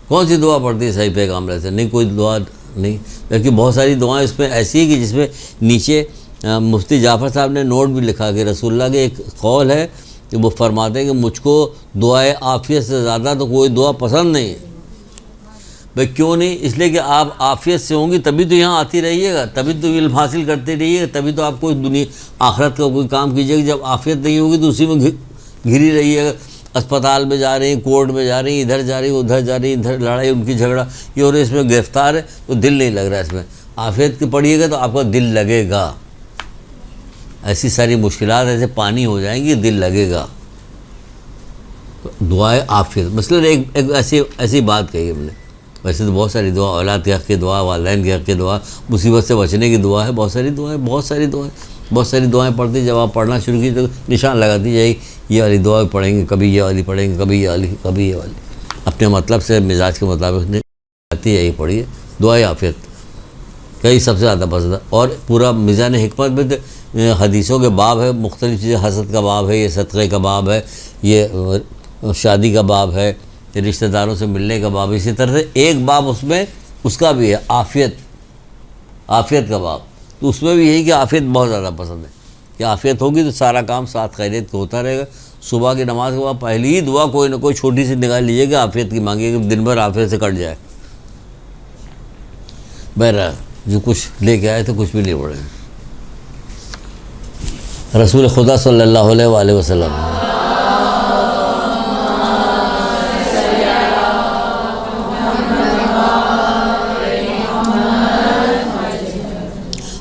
کون سی دعا پڑھتی ہے صحیفہ کاملہ سے؟ نہیں, کوئی دعا نہیں. بلکہ بہت ساری دعائیں اس میں ایسی ہیں کہ جس میں نیچے مفتی جعفر صاحب نے نوٹ بھی لکھا کہ رسول اللہ کے ایک قول ہے کہ وہ فرماتے ہیں کہ مجھ کو دعائے عافیت سے زیادہ تو کوئی دعا پسند نہیں ہے. بھائی کیوں نہیں؟ اس لیے کہ آپ عافیت سے ہوں گی تبھی تو یہاں آتی رہیے گا, تبھی تو علم حاصل کرتے رہیے گا, تبھی تو آپ کوئی دنیا آخرت کا کوئی کام کیجیے گا. جب عافیت نہیں ہوگی تو اسی میں گھری رہیے گا. اسپتال میں جا رہی ہیں, کورٹ میں جا رہی ہیں, ادھر جا رہی ہیں, ادھر جا رہی ہیں, ادھر لڑائی ان کی جھگڑا یہ اور اس میں گرفتار ہے تو دل نہیں لگ رہا ہے اس میں. عافیت کی پڑھیے گا تو آپ کا دل لگے گا. ایسی ساری مشکلات ایسے پانی ہو جائیں گی, دل لگے گا. دعائے عافیت مثلا ایک ایسی بات کہی ہم نے. ویسے تو بہت ساری دعا, اولاد کے حق کی دعا, والدین کے حق کی دعا, مصیبت سے بچنے کی دعا ہے, بہت ساری دعائیں پڑھتی. جب آپ پڑھنا شروع کی تو نشان لگاتی جائے یہ والی دعا پڑھیں گے, کبھی یہ والی پڑھیں گے, کبھی یہ والی, کبھی یہ والی. اپنے مطلب سے مزاج کے مطابق آتی ہے. یہی پڑھیے دعائے عافیت کئی سب سے زیادہ پسند ہے. اور پورا میزان حکمت میں حدیثوں کے باب ہے, مختلف چیزیں. حسد کا باب ہے, یہ صدقے کا باب ہے, یہ شادی کا باب ہے, رشتہ داروں سے ملنے کا باب. اسی طرح سے ایک باب اس میں اس کا بھی ہے عافیت کا باب. تو اس میں بھی یہی کہ عافیت بہت زیادہ پسند ہے کہ عافیت ہوگی تو سارا کام ساتھ خیریت کو ہوتا رہے گا. صبح کی نماز کے بعد پہلی ہی دعا کوئی نہ کوئی چھوٹی سی نکال لیجیے گا, عافیت کی مانگیے کہ دن بھر عافیت سے کٹ جائے. بہرحال جو کچھ لے کے آئے تو کچھ بھی نہیں پڑے. رسول خدا صلی اللہ علیہ وآلہ وسلم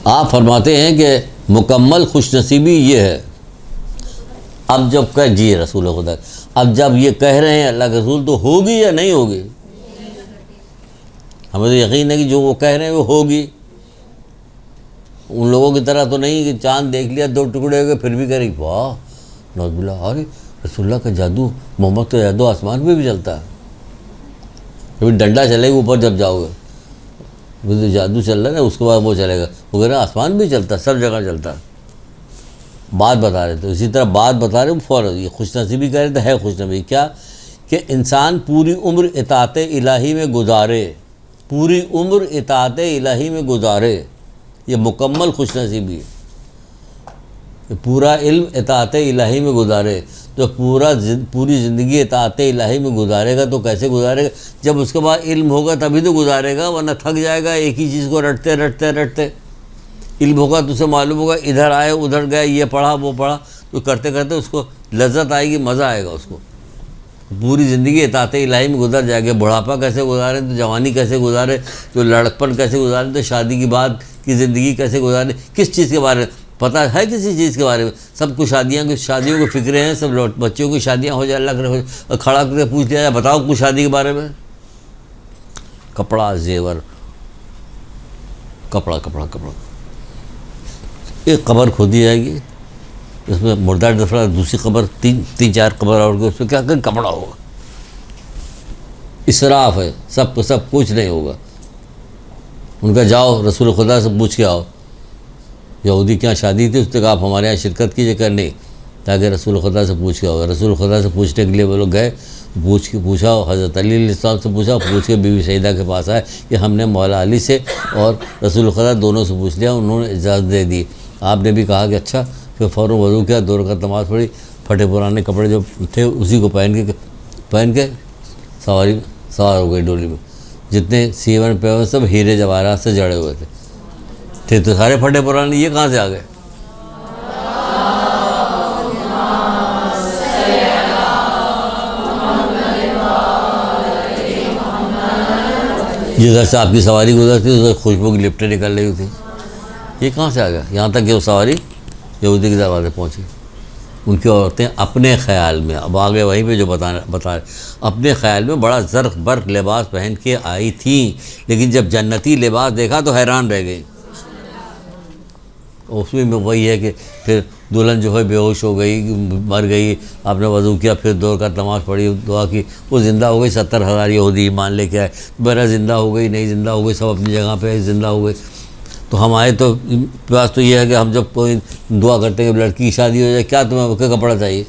آپ فرماتے ہیں کہ مکمل خوش نصیبی یہ ہے. اب جب جی رسول خدا, اب جب یہ کہہ رہے ہیں اللہ کے رسول تو ہوگی یا نہیں ہوگی؟ ہمیں تو یقین ہے کہ جو وہ کہہ رہے ہیں وہ ہوگی. ان لوگوں کی طرح تو نہیں کہ چاند دیکھ لیا 2 ٹکڑے ہو گئے پھر بھی کہہ رہی واہ نعوذ باللہ, ارے رسول اللہ کا جادو, محمد کا جادو آسمان پہ بھی چلتا ہے. کبھی ڈنڈا چلے گا اوپر جب جاؤ گے, تو جادو چل رہا ہے نا, اس کے بعد وہ چلے گا. وہ کہہ رہے ہیں آسمان بھی چلتا ہے, سب جگہ چلتا ہے. بات بتا رہے تو اسی طرح بات بتا رہے فوراً یہ خوش نصیبی کہہ رہے تو ہے خوش نصیبی. کیا کہ انسان پوری عمر اطاعت الہی میں گزارے, پوری عمر اطاعت الہی میں گزارے, یہ مکمل خوش نصیبی ہے. کہ پورا علم اطاعت الہی میں گزارے. تو پوری زندگی اطاعت الہی میں گزارے گا تو کیسے گزارے گا؟ جب اس کے بعد علم ہوگا تبھی تو گزارے گا, ورنہ تھک جائے گا ایک ہی چیز کو رٹتے. علم ہوگا تو اسے معلوم ہوگا ادھر آئے ادھر گئے, یہ پڑھا وہ پڑھا, تو کرتے کرتے اس کو لذت آئے گی, مزہ آئے گا اس کو. پوری زندگی اطاعت الہی میں گزر جائے گا. بڑھاپا کیسے گزارے تو جوانی کیسے گزارے, تو لڑکپن کیسے گزارے, تو شادی کی بعد کی زندگی کیسے گزارے, کس چیز کے بارے میں پتہ ہے, کسی چیز کے بارے میں. سب کو شادیوں کی فکریں ہیں, سب بچوں کی شادیاں ہو جائے اللہ کرے, کھڑا کر کے پوچھ لیا جائے بتاؤ کچھ شادی کے بارے میں. کپڑا زیور, کپڑا. ایک قبر کھودی جائے گی, اس میں مردہ دفرہ, دوسری قبر, تین چار قبر اور اس میں کیا کپڑا ہوگا. اسراف ہے, سب کو سب کچھ نہیں ہوگا. ان کا جاؤ رسول خدا سے پوچھ کے آؤ, یہودی کے یہاں شادی تھی, اس نے کہا آپ ہمارے یہاں شرکت کیجیے, کر نہیں, تاکہ رسول خدا سے پوچھ کے آؤ. رسول خدا سے پوچھنے کے لیے وہ لوگ گئے, پوچھا, حضرت علی علیہ السلام سے پوچھ کے بی بی سعیدہ کے پاس آئے کہ ہم نے مولا علی سے اور رسول خدا دونوں سے پوچھ لیا, انہوں نے اجازت دے دی. آپ نے بھی کہا کہ اچھا. پھر فوراً وضو کیا, 2 رکعت نماز پڑھی, پھٹے پرانے کپڑے جو تھے اسی کو پہن کے سوار ہو گئی ڈولی میں. جتنے سیون پہ ہوئے سب ہیرے جواہرات سے جڑے ہوئے تھے تو سارے پھٹے پرانے. یہ کہاں سے آ گئے؟ جدھر سے آپ کی سواری گزرتی ہے ادھر خوشبو کی لپٹیں نکل رہی ہوتی. یہ کہاں سے آ گیا؟ یہاں تک کہ وہ سواری یہودی کے دروازے پہنچی. ان کی عورتیں اپنے خیال میں، اب آگے وہیں پہ جو بتا رہے، اپنے خیال میں بڑا زرق برق لباس پہن کے آئی تھیں، لیکن جب جنتی لباس دیکھا تو حیران رہ گئی. اس میں وہی ہے کہ پھر دلہن جو ہے بے ہوش ہو گئی، مر گئی. آپ نے وضو کیا، پھر 2 رکعت نماز پڑھی، دعا کی، وہ زندہ ہو گئی. 70,000 یہودی ایمان لے کے آئے. میرا زندہ ہو گئی، نہیں زندہ ہو گئی، سب اپنی جگہ پہ زندہ ہو گئے. تو ہمارے تو پاس تو یہ ہے کہ ہم جب کوئی دعا کرتے ہیں کہ لڑکی کی شادی ہو جائے، کیا تمہیں کپڑا چاہیے،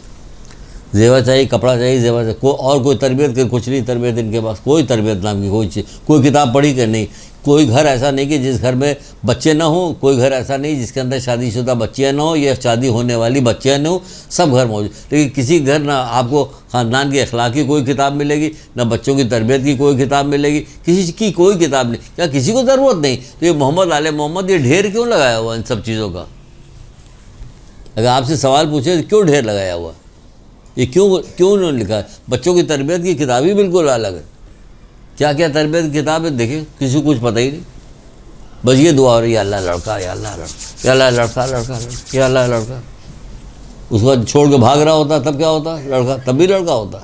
زیور چاہیے، کپڑا چاہیے، زیور چاہیے، اور کوئی تربیت کے کچھ نہیں. تربیت ان کے پاس کوئی تربیت نام کی کوئی چیز، کوئی کتاب پڑھی کہ نہیں. کوئی گھر ایسا نہیں کہ جس گھر میں بچے نہ ہوں، کوئی گھر ایسا نہیں جس کے اندر شادی شدہ بچیاں نہ ہوں یا شادی ہونے والی بچیاں نہ ہوں. سب گھر موجود. لیکن کسی گھر نہ آپ کو خاندان کی اخلاق کی کوئی کتاب ملے گی، نہ بچوں کی تربیت کی کوئی کتاب ملے گی، کسی کی کوئی کتاب نہیں. کیا کسی کو ضرورت نہیں؟ تو یہ محمد آل محمد یہ ڈھیر کیوں لگایا ہوا ان سب چیزوں کا؟ اگر آپ سے سوال پوچھے تو کیوں ڈھیر لگایا ہوا؟ یہ کیوں انہوں نے لکھا ہے؟ بچوں کی تربیت کی کتاب ہی بالکل الگ ہے. کیا کیا تربیت کی کتاب ہے دیکھیں، کسی کو کچھ پتہ ہی نہیں. بس یہ دعا ہو رہی ہے، یا اللہ لڑکا، یا اللہ لڑکا، یا اللہ لڑکا، لڑکا، یا اللہ لڑکا. اس کو چھوڑ کے بھاگ رہا ہوتا تب کیا ہوتا؟ لڑکا. تب بھی لڑکا ہوتا.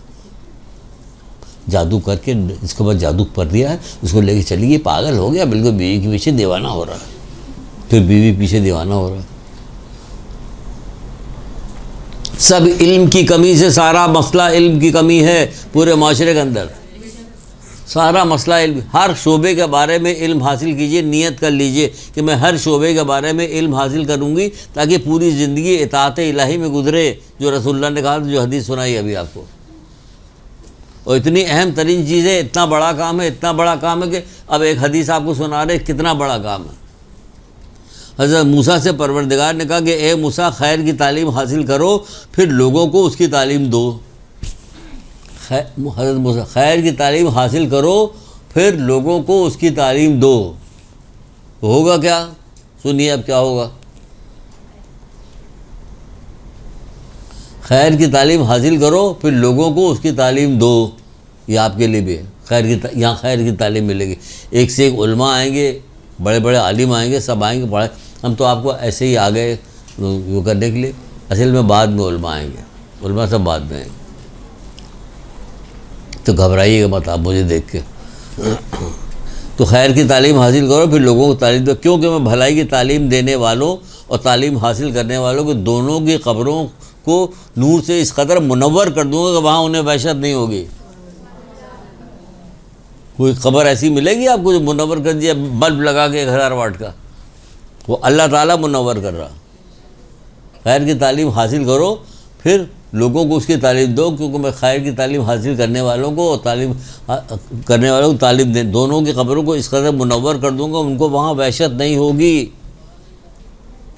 جادو کر کے اس کے بعد جادو کر دیا ہے، اس کو لے کے چلی گئی، پاگل ہو گیا بالکل، بیوی کے پیچھے دیوانہ ہو رہا ہے. پھر بیوی پیچھے دیوانہ ہو رہا ہے. سب علم کی کمی سے، سارا مسئلہ علم کی کمی ہے پورے معاشرے کے اندر. سارا مسئلہ علم. ہر شعبے کے بارے میں علم حاصل کیجئے، نیت کر لیجئے کہ میں ہر شعبے کے بارے میں علم حاصل کروں گی تاکہ پوری زندگی اطاعت الہی میں گزرے، جو رسول اللہ نے کہا، جو حدیث سنائی ابھی آپ کو. اور اتنی اہم ترین چیز ہے، اتنا بڑا کام ہے، اتنا بڑا کام ہے کہ اب ایک حدیث آپ کو سنا رہے کتنا بڑا کام ہے. حضرت موسیٰ سے پروردگار نے کہا کہ اے موسیٰ، خیر کی تعلیم حاصل کرو، پھر لوگوں کو اس کی تعلیم دو. حضرت موسیٰ، خیر کی تعلیم حاصل کرو، پھر لوگوں کو اس کی تعلیم دو. ہوگا کیا؟ سنیے اب کیا ہوگا. خیر کی تعلیم حاصل کرو، پھر لوگوں کو اس کی تعلیم دو. یہ آپ کے لیے بھی ہے. یہاں خیر کی تعلیم ملے گی. ایک سے ایک علماء آئیں گے، بڑے بڑے عالم آئیں گے، سب آئیں گے پڑھائیں. ہم تو آپ کو ایسے ہی آ گئے وہ کرنے کے لیے. اصل میں بعد میں علماء آئیں گے، علماء سب بعد میں آئیں گے. تو گھبرائیے گا مت آپ مجھے دیکھ کے. تو خیر کی تعلیم حاصل کرو، پھر لوگوں کو تعلیم دو، کیونکہ میں بھلائی کی تعلیم دینے والوں اور تعلیم حاصل کرنے والوں کو دونوں کی قبروں کو نور سے اس قدر منور کر دوں گا کہ وہاں انہیں وحشت نہیں ہوگی. کوئی قبر ایسی ملے گی آپ کو جو منور کر دیا بلب لگا کے 1000 واٹ کا؟ وہ اللہ تعالیٰ منور کر رہا. خیر کی تعلیم حاصل کرو، پھر لوگوں کو اس کی تعلیم دو، کیونکہ میں خیر کی تعلیم حاصل کرنے والوں کو اور تعلیم کرنے والوں کو تعلیم دیں، دونوں کی قبروں کو اس قدر منور کر دوں گا ان کو وہاں وحشت نہیں ہوگی.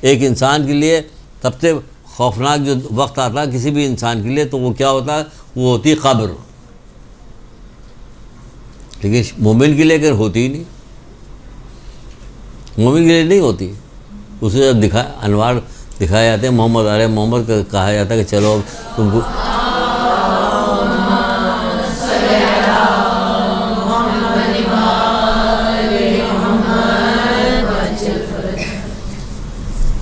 ایک انسان کے لیے سب سے خوفناک جو وقت آتا ہے کسی بھی انسان کے لیے، تو وہ کیا ہوتا ہے؟ وہ ہوتی قبر. لیکن مومن کے لیے اگر ہوتی ہی نہیں، مومن کے لیے نہیں ہوتی. اسے جب انوار دکھائے جاتے ہیں، محمد آل محمد کا کہا جاتا ہے کہ چلو اب تم کو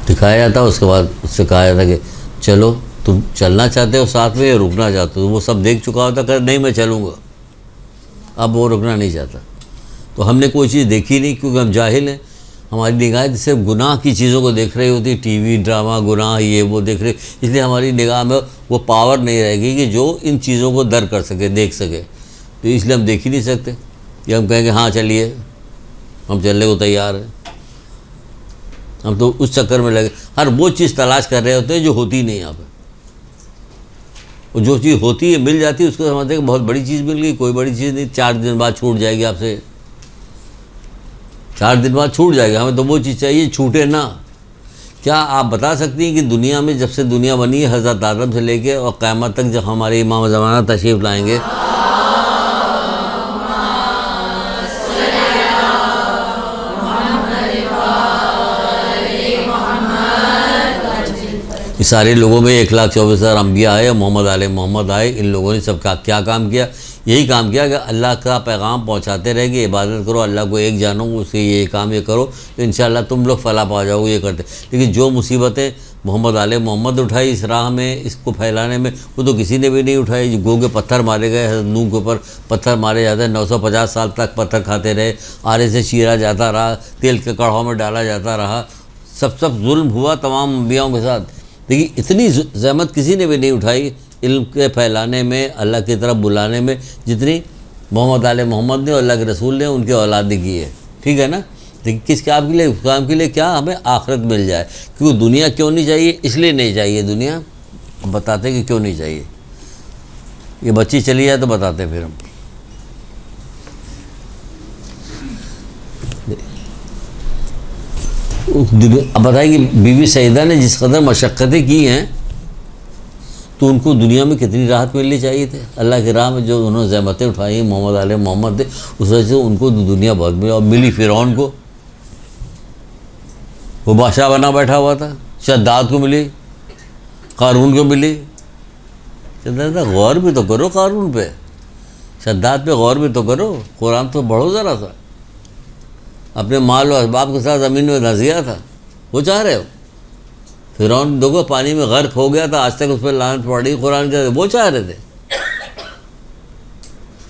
دکھایا جاتا ہے. اس کے بعد اس سے کہا جاتا ہے کہ چلو تم چلنا چاہتے ہو ساتھ میں یا رکنا چاہتے ہو. وہ سب دیکھ چکا ہوتا کہ نہیں میں چلوں گا، اب وہ رکنا نہیں چاہتا. تو ہم نے کوئی چیز دیکھی نہیں کیونکہ ہم جاہل ہیں. ہماری نگاہ صرف گناہ کی چیزوں کو دیکھ رہی ہوتی، ٹی وی ڈرامہ، گناہ، یہ وہ دیکھ رہے. اس لیے ہماری نگاہ میں وہ پاور نہیں رہے گی کہ جو ان چیزوں کو در کر سکے، دیکھ سکے. تو اس لیے ہم دیکھ ہی نہیں سکتے. یہ ہم کہیں گے ہاں چلیے، ہم چلنے کو تیار ہیں. ہم تو اس چکر میں لگے ہر وہ چیز تلاش کر رہے ہوتے ہیں جو ہوتی نہیں یہاں پہ. اور جو چیز ہوتی ہے مل جاتی ہے اس کو سمجھتے ہیں کہ بہت بڑی چیز مل گئی. کوئی بڑی چیز نہیں، 4 دن بعد چھوٹ جائے گی آپ سے، 4 دن بعد چھوٹ جائے گا. ہمیں تو وہ چیز چاہیے چھوٹے نہ. کیا آپ بتا سکتی ہیں کہ دنیا میں جب سے دنیا بنی ہے حضرت آدم سے لے کے اور قیامت تک جب ہمارے امام زمانہ تشریف لائیں گے، سارے لوگوں میں 1,24,000 انبیاء آئے، محمد علیہ محمد آئے، ان لوگوں نے سب کیا کام کیا؟ یہی کام کیا کہ اللہ کا پیغام پہنچاتے رہے کہ عبادت کرو، اللہ کو ایک جانو، اس کے یہ کام یہ کرو تو انشاءاللہ تم لوگ فلاح پا جاؤ گے، یہ کرتے۔ لیکن جو مصیبتیں محمد علیہ محمد اٹھائی اس راہ میں، اس کو پھیلانے میں، وہ تو کسی نے بھی نہیں اٹھائی۔ گو کے پتھر مارے گئے، حضرت نوح کے اوپر پتھر مارے جاتے ہیں، 950 سال تک پتھر کھاتے رہے، آرے سے چیرا جاتا رہا، تیل کے کڑھاؤ میں ڈالا جاتا رہا، سب ظلم ہوا تمام انبیاؤں کے ساتھ۔ لیکن اتنی زحمت کسی نے بھی نہیں اٹھائی علم کے پھیلانے میں، اللہ کی طرف بلانے میں، جتنی محمد علیہ محمد نے اور اللہ کے رسول نے ان کے اولاد نے کی ہے۔ ٹھیک ہے نا؟ لیکن کس کام کے لیے؟ اس کام کے لیے کیا ہمیں آخرت مل جائے۔ کیونکہ دنیا کیوں نہیں چاہیے؟ اس لیے نہیں چاہیے دنیا، ہم بتاتے ہیں کہ کیوں نہیں چاہیے۔ یہ بچی چلی جائے تو بتاتے ہیں پھر ہم۔ اب بتائیں کہ بی بی سعیدہ نے جس قدر مشقتیں کی ہیں تو ان کو دنیا میں کتنی راحت ملنی چاہیے تھے۔ اللہ کی راہ میں جو انہوں نے زحمتیں اٹھائی محمد علیہ محمد نے، اس وجہ سے ان کو دنیا بہت ملی، اور ملی فرعون کو، وہ بادشاہ بنا بیٹھا ہوا تھا، شداد کو ملی، قارون کو ملی۔ غور بھی تو کرو قارون پہ، شداد پہ غور بھی تو کرو، قرآن تو پڑھو ذرا سا۔ اپنے مال و اسباب کے ساتھ زمین میں دھنس گیا تھا، وہ چاہ رہے ہو؟ فرعون دیکھو پانی میں غرق ہو گیا تھا، آج تک اس پہ لعنت پڑ رہی قرآن کے، وہ چاہ رہے تھے۔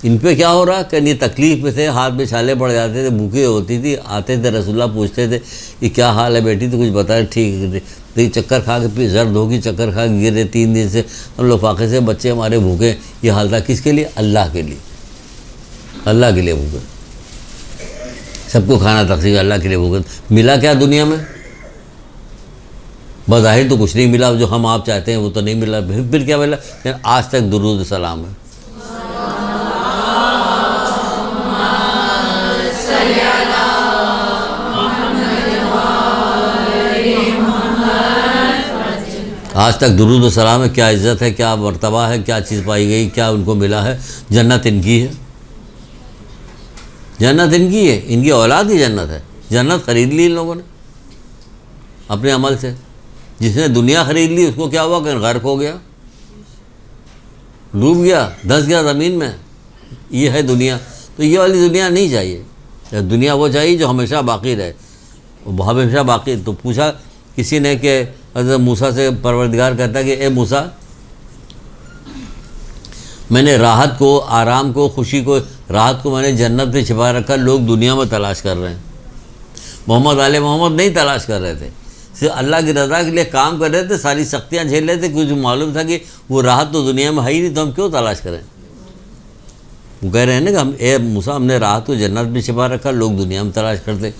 ان پہ کیا ہو رہا کہ یہ تکلیف میں تھے، ہاتھ میں چھالے پڑ جاتے تھے، بھوکے ہوتی تھی، آتے تھے رسول اللہ پوچھتے تھے کہ کیا حال ہے بیٹی، تو کچھ بتائے ٹھیک، چکر کھا کے زرد ہوگی، چکر کھا کے گرے، 3 دن سے ہم لوگ فاقے سے، بچے ہمارے بھوکے، یہ حال تھا۔ کس کے لیے؟ اللہ کے لیے، اللہ کے لیے بھوکے، سب کو کھانا تقسیم، اللہ کے لیے بھوکے۔ ملا کیا دنیا میں؟ بظاہر تو کچھ نہیں ملا، جو ہم آپ چاہتے ہیں وہ تو نہیں ملا۔ پھر کیا ملا؟ آج تک درود و سلام ہے۔ آج تک درود و سلام ہے، کیا عزت ہے، کیا مرتبہ ہے، کیا چیز پائی گئی، کیا ان کو ملا ہے؟ جنت ان کی ہے، جنت ان کی ہے، ان کی اولاد کی جنت ہے۔ جنت خرید لی ان لوگوں نے اپنے عمل سے۔ جس نے دنیا خرید لی اس کو کیا ہوا کہ غرق ہو گیا، ڈوب گیا، دھنس گیا زمین میں۔ یہ ہے دنیا، تو یہ والی دنیا نہیں چاہیے۔ دنیا وہ چاہیے جو ہمیشہ باقی رہے، وہ ہمیشہ باقی۔ تو پوچھا کسی نے کہ حضرت موسیٰ سے، پروردگار کہتا ہے کہ اے موسیٰ، میں نے راحت کو، آرام کو، خوشی کو، راحت کو میں نے جنت میں چھپا رکھا، لوگ دنیا میں تلاش کر رہے ہیں۔ محمد علیہ محمد نہیں تلاش کر رہے تھے، صرف اللہ کی رضا کے لیے کام کر رہے تھے، ساری سختیاں جھیل رہے تھے، کچھ معلوم تھا کہ وہ راحت تو دنیا میں ہے ہی نہیں، تو ہم کیوں تلاش کریں؟ وہ کہہ رہے ہیں نا کہ اے موسیٰ، ہم نے راحت کو جنت میں چھپا رکھا، لوگ دنیا میں تلاش کرتے۔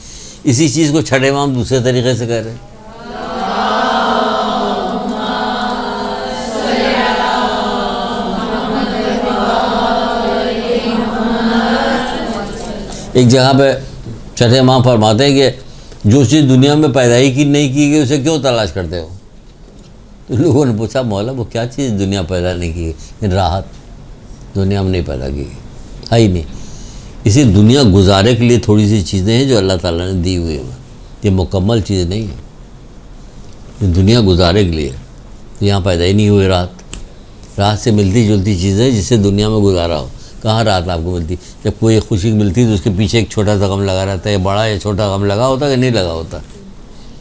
اسی چیز کو چھٹے امام دوسرے طریقے سے کہہ رہے ہیں۔ ایک جگہ پہ چھٹے امام فرماتے ہیں کہ جو چیز دنیا میں پیدا ہی کی نہیں کی گئی اسے کیوں تلاش کرتے ہو؟ تو لوگوں نے پوچھا مولا وہ کیا چیز دنیا پیدا نہیں کی گئی؟ راحت دنیا میں نہیں پیدا کی گئی، ہے ہی نہیں۔ اسی دنیا گزارے کے لیے تھوڑی سی چیزیں ہیں جو اللہ تعالیٰ نے دی ہوئی ہیں، یہ مکمل چیز نہیں ہے، یہ دنیا گزارے کے لیے۔ یہاں پیدا ہی نہیں ہوئی راحت، راحت سے ملتی جلتی چیزیں جس سے دنیا میں گزارا ہو۔ کہاں راحت آپ کو ملتی؟ جب کوئی خوشی ملتی تو اس کے پیچھے ایک چھوٹا سا غم لگا رہتا ہے، بڑا یا چھوٹا غم لگا ہوتا کہ نہیں لگا ہوتا؟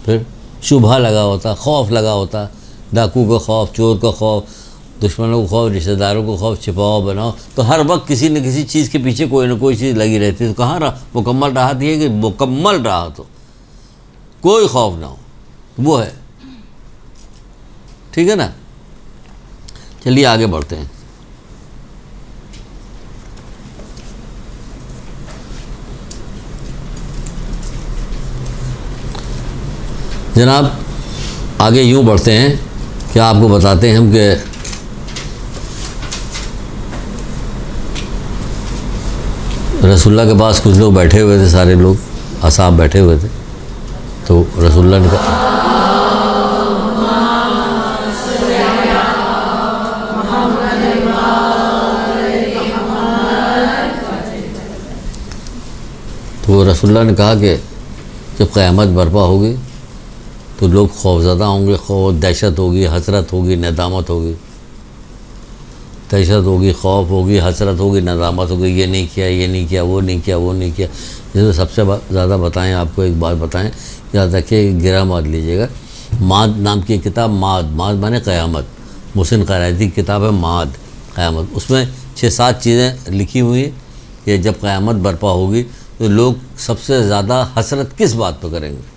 پھر شبہ لگا ہوتا، خوف لگا ہوتا، ڈاکو کا خوف، چور کا خوف، دشمنوں کا خوف، رشتہ داروں کو خوف، چھپاؤ بناؤ، تو ہر وقت کسی نہ کسی چیز کے پیچھے کوئی نہ کوئی چیز لگی رہتی ہے۔ تو کہاں مکمل راحت یہ ہے کہ مکمل راحت ہو، کوئی خوف نہ ہو، وہ ہے۔ ٹھیک ہے نا؟ چلیے آگے بڑھتے ہیں۔ جناب آگے یوں بڑھتے ہیں کہ آپ کو بتاتے ہیں ہم کہ رسول اللہ کے پاس کچھ لوگ بیٹھے ہوئے تھے، سارے لوگ اصحاب بیٹھے ہوئے تھے، تو رسول اللہ نے کہا تو رسول اللہ نے کہا کہ جب قیامت برپا ہوگی تو لوگ خوفزدہ ہوں گے، دہشت ہوگی، حسرت ہوگی، ندامت ہوگی، دہشت ہوگی، خوف ہوگی، حسرت ہوگی، ندامت ہوگی، یہ نہیں کیا، یہ نہیں کیا، وہ نہیں کیا، وہ نہیں کیا۔ جیسے سب سے زیادہ بتائیں، آپ کو ایک بات بتائیں، یاد رکھیے، گرہ مت لیجیے گا۔ ماد نام کی کتاب، ماد مانے قیامت، محسن قرائتی کی کتاب ہے ماد، قیامت۔ اس میں 6-7 چیزیں لکھی ہوئی ہیں کہ جب قیامت برپا ہوگی تو لوگ سب سے زیادہ حسرت کس بات پہ کریں گے،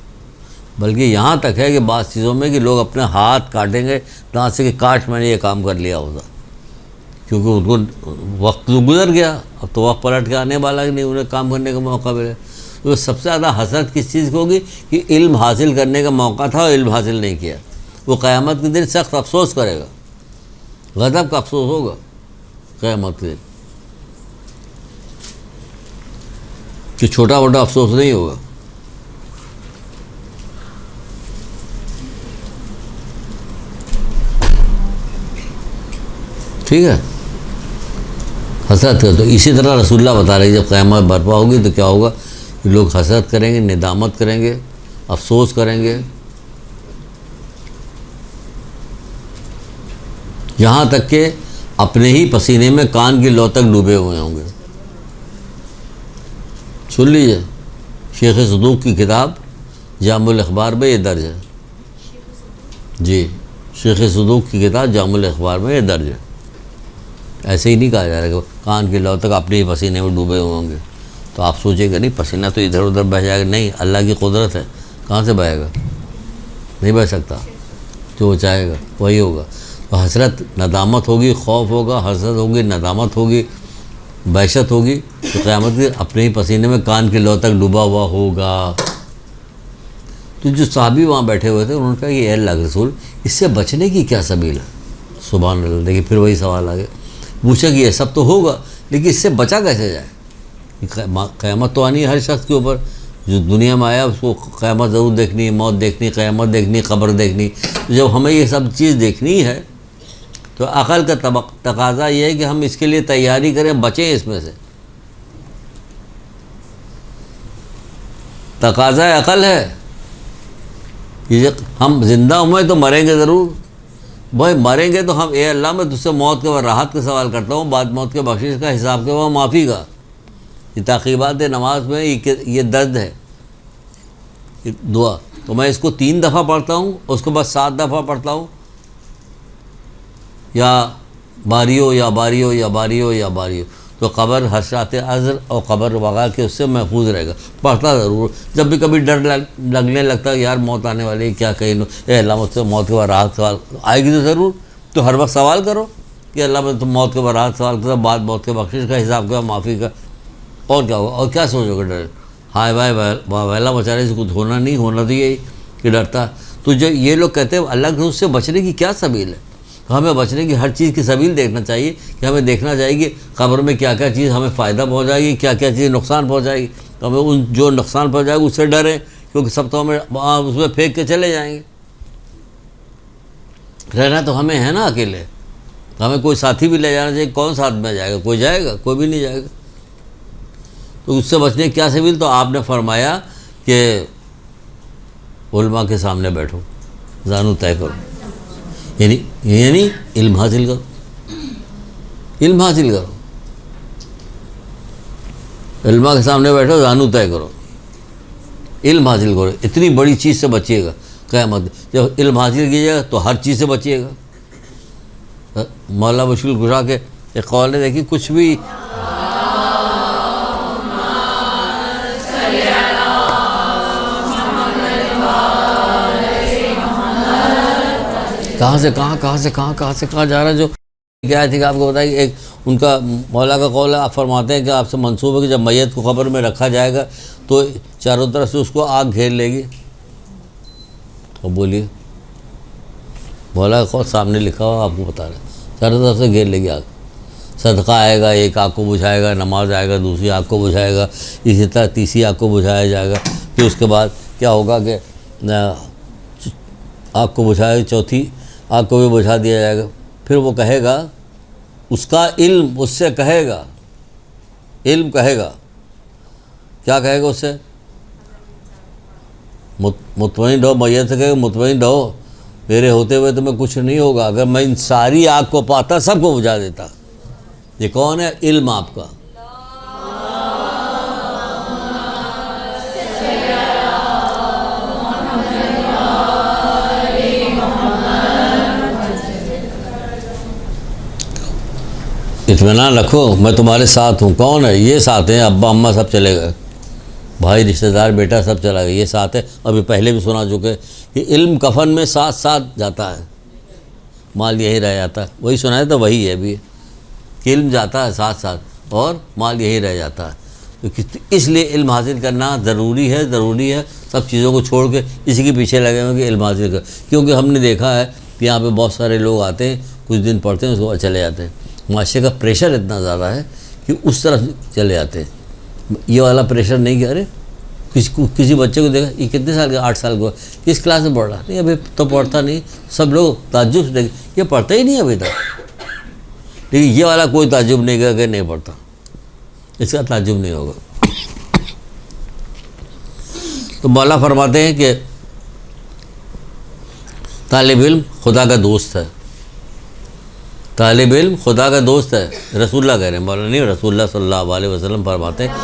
بلکہ یہاں تک ہے کہ بعض چیزوں میں کہ لوگ اپنے ہاتھ کاٹیں گے جہاں سے کہ کاش میں نے یہ کام کر لیا ہوتا، کیونکہ ان کو وقت تو گزر گیا، اب تو وقت پلٹ کے آنے والا نہیں، انہیں کام کرنے کا موقع ملے۔ تو سب سے زیادہ حسرت کس چیز کو ہوگی کہ علم حاصل کرنے کا موقع تھا اور علم حاصل نہیں کیا۔ وہ قیامت کے دن سخت افسوس کرے گا، غضب کا افسوس ہوگا قیامت کے دن، کہ چھوٹا موٹا افسوس نہیں ہوگا۔ ٹھیک ہے، حسرت کر، تو اسی طرح رسول اللہ بتا رہے ہیں جب قیامت برپا ہوگی تو کیا ہوگا، کہ لوگ حسرت کریں گے، ندامت کریں گے، افسوس کریں گے، یہاں تک کہ اپنے ہی پسینے میں کان کی لو تک ڈوبے ہوئے ہوں گے۔ سن لیجیے، شیخ صدوق کی کتاب جامع الاخبار میں یہ درج ہے، جی، شیخ صدوق کی کتاب جامع الاخبار میں یہ درج ہے۔ ایسے ہی نہیں کہا جا رہا کہ کان کی لو تک اپنے ہی پسینے میں ڈوبے ہوئے ہوں گے، تو آپ سوچیں گے نہیں پسینہ تو ادھر ادھر بہہ جائے گا، نہیں، اللہ کی قدرت ہے، کہاں سے بہے گا، نہیں بہہ سکتا، جو وہ چاہے گا وہی ہوگا۔ تو حسرت، ندامت ہوگی، خوف ہوگا، حسرت ہوگی، ندامت ہوگی، بحشت ہوگی، تو قیامت کے اپنے ہی پسینے میں کان کی لو تک ڈوبا ہوا ہوگا۔ تو جو صحابی وہاں بیٹھے ہوئے تھے انہوں نے کہا کہ اے اللہ کے رسول، اس سے بچنے کی کیا سبیل ہے؟ سبحان اللہ، دیکھیے پھر وہی سوال آ گیا، پوچھا کہ یہ سب تو ہوگا لیکن اس سے بچا کیسے جائے؟ قیامت تو آنی ہے ہر شخص کے اوپر، جو دنیا میں آیا اس کو قیامت ضرور دیکھنی، موت دیکھنی، قیامت دیکھنی، قبر دیکھنی۔ جب ہمیں یہ سب چیز دیکھنی ہے تو عقل کا تقاضا یہ ہے کہ ہم اس کے لیے تیاری کریں، بچیں اس میں سے۔ تقاضا عقل ہے، یہ ہم زندہ ہوئے تو مریں گے ضرور، بھائی مریں گے تو ہم، اے اللہ میں تجھ سے موت کے بعد راحت کا سوال کرتا ہوں، بعد موت کے بخشش کا، حساب کے بعد معافی کا۔ یہ تعقیبات نماز میں یہ درد ہے، یہ دعا، تو میں اس کو 3 دفعہ پڑھتا ہوں، اس کے بعد 7 دفعہ پڑھتا ہوں، یا باریو یا باریو یا باریو یا باریو، تو قبر حسرات عذر اور قبر وغیرہ کے اس سے محفوظ رہے گا۔ پڑھتا ضرور، جب بھی کبھی ڈر لگنے لگتا ہے یار موت آنے والی ہے، کیا کہیں، اے اللہ مجھ سے موت کے بعد راحت سوال آئے گی تو ضرور، تو ہر وقت سوال کرو کہ اللہ میں تم موت کے بعد راحت سوال کرو، بعد موت کے بخشش کا، حساب کا، معافی کا، اور کیا ہوگا، اور کیا سوچو گے ڈر؟ ہائے بھائی ویلا بیچارے سے کچھ ہونا نہیں، ہونا تو یہی کہ ڈرتا۔ تو جو یہ لوگ کہتے ہیں اللہ کے اس سے بچنے کی کیا سبیل ہے، ہمیں بچنے کی ہر چیز کی سبیل دیکھنا چاہیے، کہ ہمیں دیکھنا چاہیے کہ قبر میں کیا کیا چیز ہمیں فائدہ پہنچائے گی، کیا کیا چیز نقصان پہنچائے گی، تو ہمیں ان جو نقصان پہنچائے گا اس سے ڈریں، کیونکہ سب تو ہمیں اس میں پھینک کے چلے جائیں گے۔ رہنا تو ہمیں ہے نا اکیلے، ہمیں کوئی ساتھی بھی لے جانا چاہیے، کون ساتھ میں جائے گا؟ کوئی جائے گا؟ کوئی بھی نہیں جائے گا۔ تو اس سے بچنے کی کیا سبیل؟ تو آپ نے فرمایا کہ علماء کے سامنے بیٹھو، زانو طے کرو، یعنی علم حاصل کرو، علم حاصل کرو، علماء کے سامنے بیٹھو، زانو طے کرو، علم حاصل کرو، اتنی بڑی چیز سے بچیے گا قیامت۔ جب علم حاصل کیجیے گا تو ہر چیز سے بچیے گا۔ مولانا مشکل کشا کے ایک قول نے دیکھی، کچھ بھی کہاں سے کہاں جا رہا ہے، جو کیا تھی کہ آپ کو بتایا کہ ایک ان کا مولا کا قول ہے، آپ فرماتے ہیں کہ آپ سے منسوب ہے کہ جب میت کو قبر میں رکھا جائے گا تو چاروں طرف سے اس کو آگ گھیر لے گی۔ تو بولیے، مولا کا قول سامنے لکھا ہوا، آپ کو بتا رہے ہیں، چاروں طرف سے گھیر لے گی آگ۔ صدقہ آئے گا، ایک آگ کو بجھائے گا، نماز آئے گا، دوسری آگ کو بجھائے گا، اسی طرح تیسری آگ کو بجھایا جائے گا، پھر اس کے بعد کیا ہوگا کہ آگ کو بجھائے، چوتھی آگ کو بھی بجھا دیا جائے گا۔ پھر وہ کہے گا، اس کا علم اس سے کہے گا، علم کہے گا، کیا کہے گا اس سے؟ مطمئن رہو، میت سے کہے مطمئن رہو، میرے ہوتے ہوئے تمہیں کچھ نہیں ہوگا، اگر میں ان ساری آگ کو پاتا سب کو بجھا دیتا۔ یہ کون ہے؟ علم آپ کا۔ اطمینان رکھو، میں تمہارے ساتھ ہوں۔ کون ہے؟ یہ ساتھ ہیں، ابا اماں سب چلے گئے، بھائی رشتہ دار بیٹا سب چلا گیا، یہ ساتھ ہے۔ ابھی پہلے بھی سنا چکے کہ علم کفن میں ساتھ ساتھ جاتا ہے، مال یہی رہ جاتا ہے۔ وہی سنایا تو وہی ہے ابھی، کہ علم جاتا ہے ساتھ ساتھ اور مال یہی رہ جاتا ہے۔ اس لیے علم حاصل کرنا ضروری ہے، ضروری ہے۔ سب چیزوں کو چھوڑ کے اسی کے پیچھے لگے ہوئے کہ علم حاصل کر، کیونکہ ہم نے دیکھا ہے کہ یہاں پہ بہت سارے لوگ آتے ہیں، کچھ دن پڑھتے ہیں، اس کے بعد چلے جاتے ہیں۔ معاشرے کا پریشر اتنا زیادہ ہے کہ اس طرف چلے جاتے ہیں۔ یہ والا پریشر نہیں کہ ارے کسی بچے کو دیکھا، یہ کتنے سال کا؟ 8 سال کا، کس کلاس میں پڑھ رہا؟ نہیں ابھی تو پڑھتا نہیں۔ سب لوگ تعجب سے دیکھیں، یہ پڑھتا ہی نہیں ابھی تک، لیکن یہ والا کوئی تعجب نہیں کرے کہ نہیں پڑھتا، اس کا تعجب نہیں ہوگا۔ تو مولا فرماتے ہیں کہ طالب علم خدا کا دوست ہے، طالب علم خدا کا دوست ہے۔ رسول اللہ کہہ رہے ہیں، مولا نہیں، رسول اللہ صلی اللہ علیہ وسلم فرماتے ہیں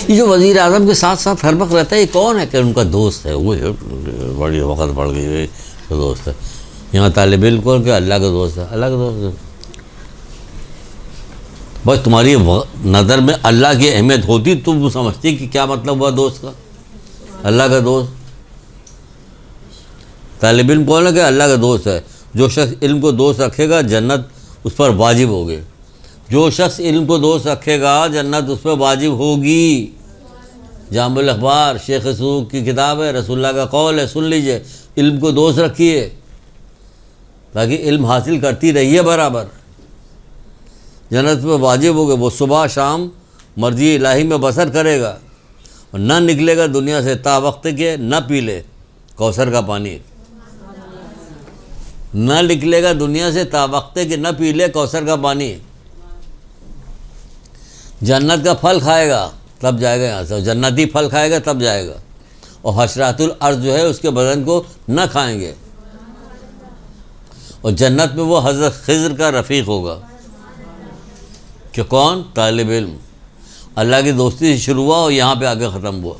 یہ جو وزیر اعظم کے ساتھ ساتھ ہر وقت رہتا ہے، یہ کون ہے؟ کہ ان کا دوست ہے، وہ بڑی وقت پڑ گئی تو دوست ہے۔ یہاں طالب علم کو کہ اللہ کا دوست ہے، اللہ کا دوست ہے۔ بس تمہاری نظر میں اللہ کی اہمیت ہوتی تو وہ سمجھتی کہ کیا مطلب ہوا دوست کا، اللہ کا دوست۔ طالب علم کون ہے؟ کہ اللہ کا دوست ہے۔ جو شخص علم کو دوست رکھے گا جنت اس پر واجب ہوگی، جو شخص علم کو دوست رکھے گا جنت اس پر واجب ہوگی۔ جامع الاخبار شیخ سوق کی کتاب ہے، رسول اللہ کا قول ہے، سن لیجئے۔ علم کو دوست رکھیے تاکہ علم حاصل کرتی رہیے برابر، جنت پہ واجب ہوگا۔ وہ صبح شام مرضی الہی میں بسر کرے گا، اور نہ نکلے گا دنیا سے تا وقت کے نہ پی لے کوثر کا پانی، نہ نکلے گا دنیا سے تا وقت کے نہ پی لے کوثر کا پانی۔ جنت کا پھل کھائے گا تب جائے گا یہاں سے، جنتی پھل کھائے گا تب جائے گا، اور حشرات الارض جو ہے اس کے بدن کو نہ کھائیں گے، اور جنت میں وہ حضرت خضر کا رفیق ہوگا۔ کہ کون؟ طالب علم۔ اللہ کی دوستی سے شروع ہوا اور یہاں پہ آ کے ختم ہوا۔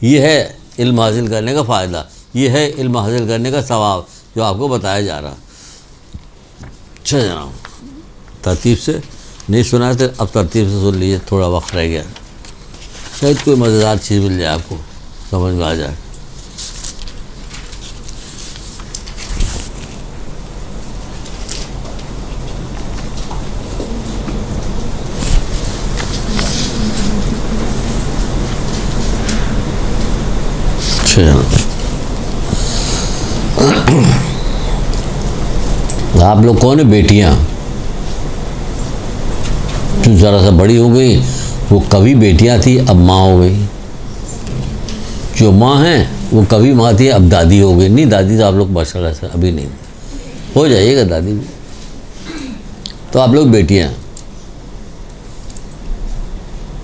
یہ ہے علم حاصل کرنے کا فائدہ، یہ ہے علم حاصل کرنے کا ثواب جو آپ کو بتایا جا رہا۔ اچھا جناب، ترتیب سے نہیں سنا تو اب ترتیب سے سن لیجیے، تھوڑا وقت رہ گیا، شاید کوئی مزیدار چیز مل جائے، آپ کو سمجھ میں آ جائے۔ آپ لوگ کون ہیں؟ بیٹیاں جو ذرا سا بڑی ہو گئی، وہ کبھی بیٹیاں تھی اب ماں ہو گئی، جو ماں ہیں وہ کبھی ماں تھی اب دادی ہو گئی۔ نہیں دادی تو آپ لوگ ماشاء اللہ سے ابھی نہیں، ہو جائیے گا دادی بھی، تو آپ لوگ بیٹیاں۔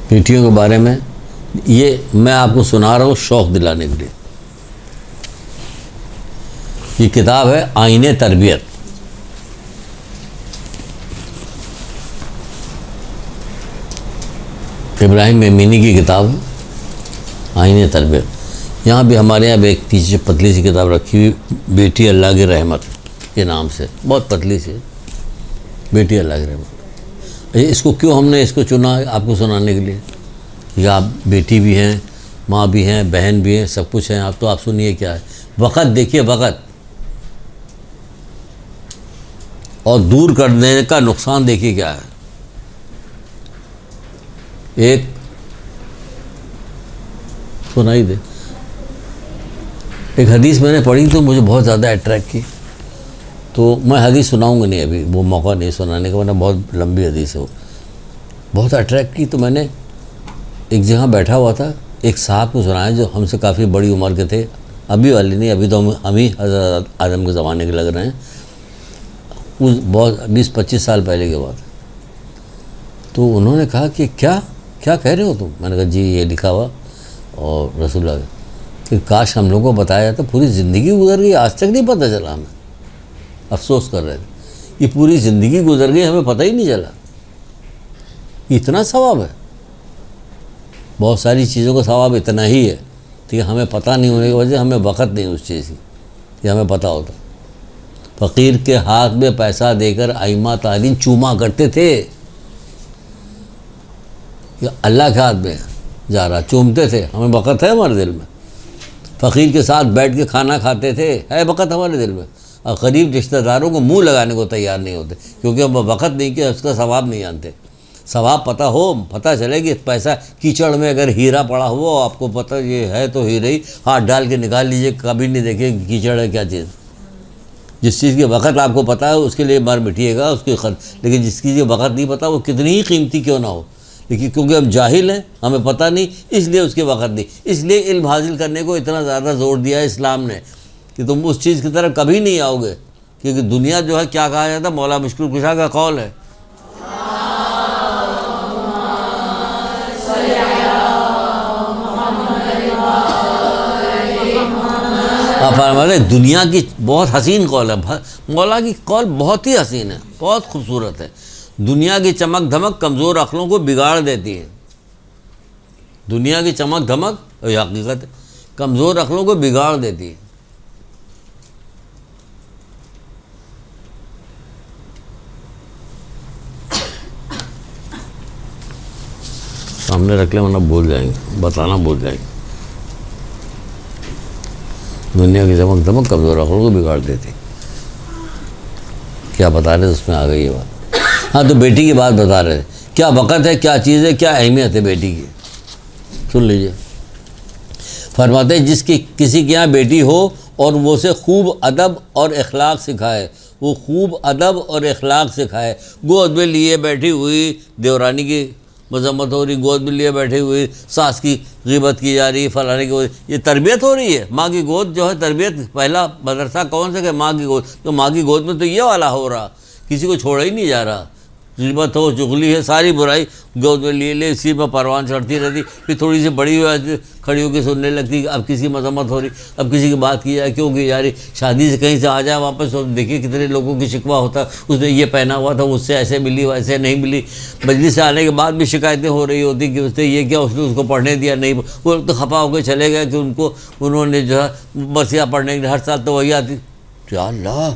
بیٹیوں کے بارے میں یہ میں آپ کو سنا رہا ہوں شوق دلانے کے لیے۔ یہ کتاب ہے آئین تربیت، ابراہیم میمینی کی کتاب ہے آئین تربیت۔ یہاں بھی ہمارے یہاں ایک پیچھے پتلی سی کتاب رکھی ہوئی، بیٹی اللہ کی رحمت کے نام سے، بہت پتلی سی، بیٹی اللہ کی رحمت۔ اس کو کیوں ہم نے اس کو چنا آپ کو سنانے کے لیے کہ آپ بیٹی بھی ہیں، ماں بھی ہیں، بہن بھی ہیں، سب کچھ ہیں آپ، تو آپ سنیے کیا ہے۔ وقت دیکھیے، وقت اور دور کر دینے کا نقصان دیکھیے کیا ہے۔ ایک سنائی دے، ایک حدیث میں نے پڑھی تو مجھے بہت زیادہ اٹریکٹ کی، تو میں حدیث سناؤں گا نہیں ابھی، وہ موقع نہیں سنانے کا، ورنہ بہت لمبی حدیث ہے وہ، بہت اٹریکٹ کی۔ تو میں نے ایک جگہ بیٹھا ہوا تھا، ایک صاحب کو سنایا جو ہم سے کافی بڑی عمر کے تھے، ابھی والی نہیں، ابھی تو ہم ہی حضرت آدم کے زمانے کے لگ رہے ہیں۔ اس بہت 20-25 سال پہلے کی بات ہے. تو انہوں نے کہا کہ کیا کہہ رہے ہو تم؟ میں نے کہا جی یہ لکھا ہوا اور رسول اللہ کہ کاش ہم لوگوں کو بتایا جاتا. پوری زندگی گزر گئی آج تک نہیں پتہ چلا ہمیں. افسوس کر رہے تھے یہ پوری زندگی گزر گئی ہمیں پتہ ہی نہیں چلا. اتنا ثواب ہے. بہت ساری چیزوں کا ثواب اتنا ہی ہے کہ ہمیں پتہ نہیں ہونے کی وجہ سے ہمیں وقت نہیں اس چیز کی کہ ہمیں پتہ ہوتا. فقیر کے ہاتھ میں پیسہ دے کر ائمہ تعلیم چوما کرتے تھے. کہ اللہ کے ہاتھ میں جا رہا چومتے تھے. ہمیں وقت ہے ہمارے دل میں. فقیر کے ساتھ بیٹھ کے کھانا کھاتے تھے. ہے وقت ہمارے دل میں. اور غریب رشتہ داروں کو منہ لگانے کو تیار نہیں ہوتے کیونکہ ہم وقت نہیں کہ اس کا ثواب نہیں جانتے. ثواب پتہ ہو, پتہ چلے کہ پیسہ کیچڑ میں اگر ہیرا پڑا ہو آپ کو پتہ یہ ہے تو ہیرا ہی ہاتھ ڈال کے نکال لیجئے. کبھی نہیں دیکھے کہ کیچڑ ہے کیا چیز. جس چیز کے وقت آپ کو پتہ ہے اس کے لیے مر مٹیے گا اس کے لیکن جس چیز کے وقت نہیں پتہ وہ کتنی ہی قیمتی کیوں نہ ہو لیکن کیونکہ ہم جاہل ہیں ہمیں پتہ نہیں اس لیے اس کے وقت نہیں. اس لیے علم حاصل کرنے کو اتنا زیادہ زور دیا ہے اسلام نے کہ تم اس چیز کی طرف کبھی نہیں آؤ گے. کیونکہ دنیا جو ہے کیا کہا جاتا ہے مولا مشکل کشا کا قول ہے فرماتے دنیا کی بہت حسین قول ہے. مولا کی قول بہت ہی حسین ہے بہت خوبصورت ہے. دنیا کی چمک دھمک کمزور عقلوں کو بگاڑ دیتی ہے. دنیا کی چمک دھمک یہ حقیقت ہے کمزور عقلوں کو بگاڑ دیتی ہے. سامنے رکھ لیں ورنہ بھول جائیں گے بتانا بھول جائیں گے. دنیا کی چمک دھمک کمزور عقلوں کو بگاڑ دیتی. کیا بتا رہے تھے اس میں آ گئی یہ بات. ہاں تو بیٹی کی بات بتا رہے تھے. کیا وقت ہے کیا چیز ہے کیا اہمیت ہے بیٹی کی. سن لیجئے فرماتے ہیں جس کی کسی کے یہاں بیٹی ہو اور وہ اسے خوب ادب اور اخلاق سکھائے. وہ خوب ادب اور اخلاق سکھائے. گود میں لیے بیٹھی ہوئی دیورانی کی مذمت ہو رہی, گود میں لیے بیٹھی ہوئی ساس کی غیبت کی جا رہی, فلانے کی یہ تربیت ہو رہی ہے. ماں کی گود جو ہے تربیت پہلا مدرسہ کون سا کہ ماں کی گود. تو ماں کی گود میں تو یہ والا ہو رہا کسی کو چھوڑا ہی نہیں جا رہا. غیبت ہو چغلی ہے ساری برائی گود میں لیے لے اسی میں پروان چڑھتی رہتی. پھر تھوڑی سی بڑی ہوئی کھڑی ہو کے سننے لگتی اب کسی کی مذمت ہو رہی اب کسی کی بات کی جائے کیوں کی جا رہی. شادی سے کہیں سے آ جائے واپس دیکھیے کتنے لوگوں کی شکوہ ہوتا اس نے یہ پہنا ہوا تھا اس سے ایسے ملی ویسے نہیں ملی. مجلس سے آنے کے بعد بھی شکایتیں ہو رہی ہوتی کہ اس نے یہ کیا اس نے اس کو پڑھنے دیا نہیں. وہ تو خفا ہو کے چلے گئے کہ انہوں نے جو ہے مرثیہ پڑھنے کے ہر سال تو وہی آتی. یا اللہ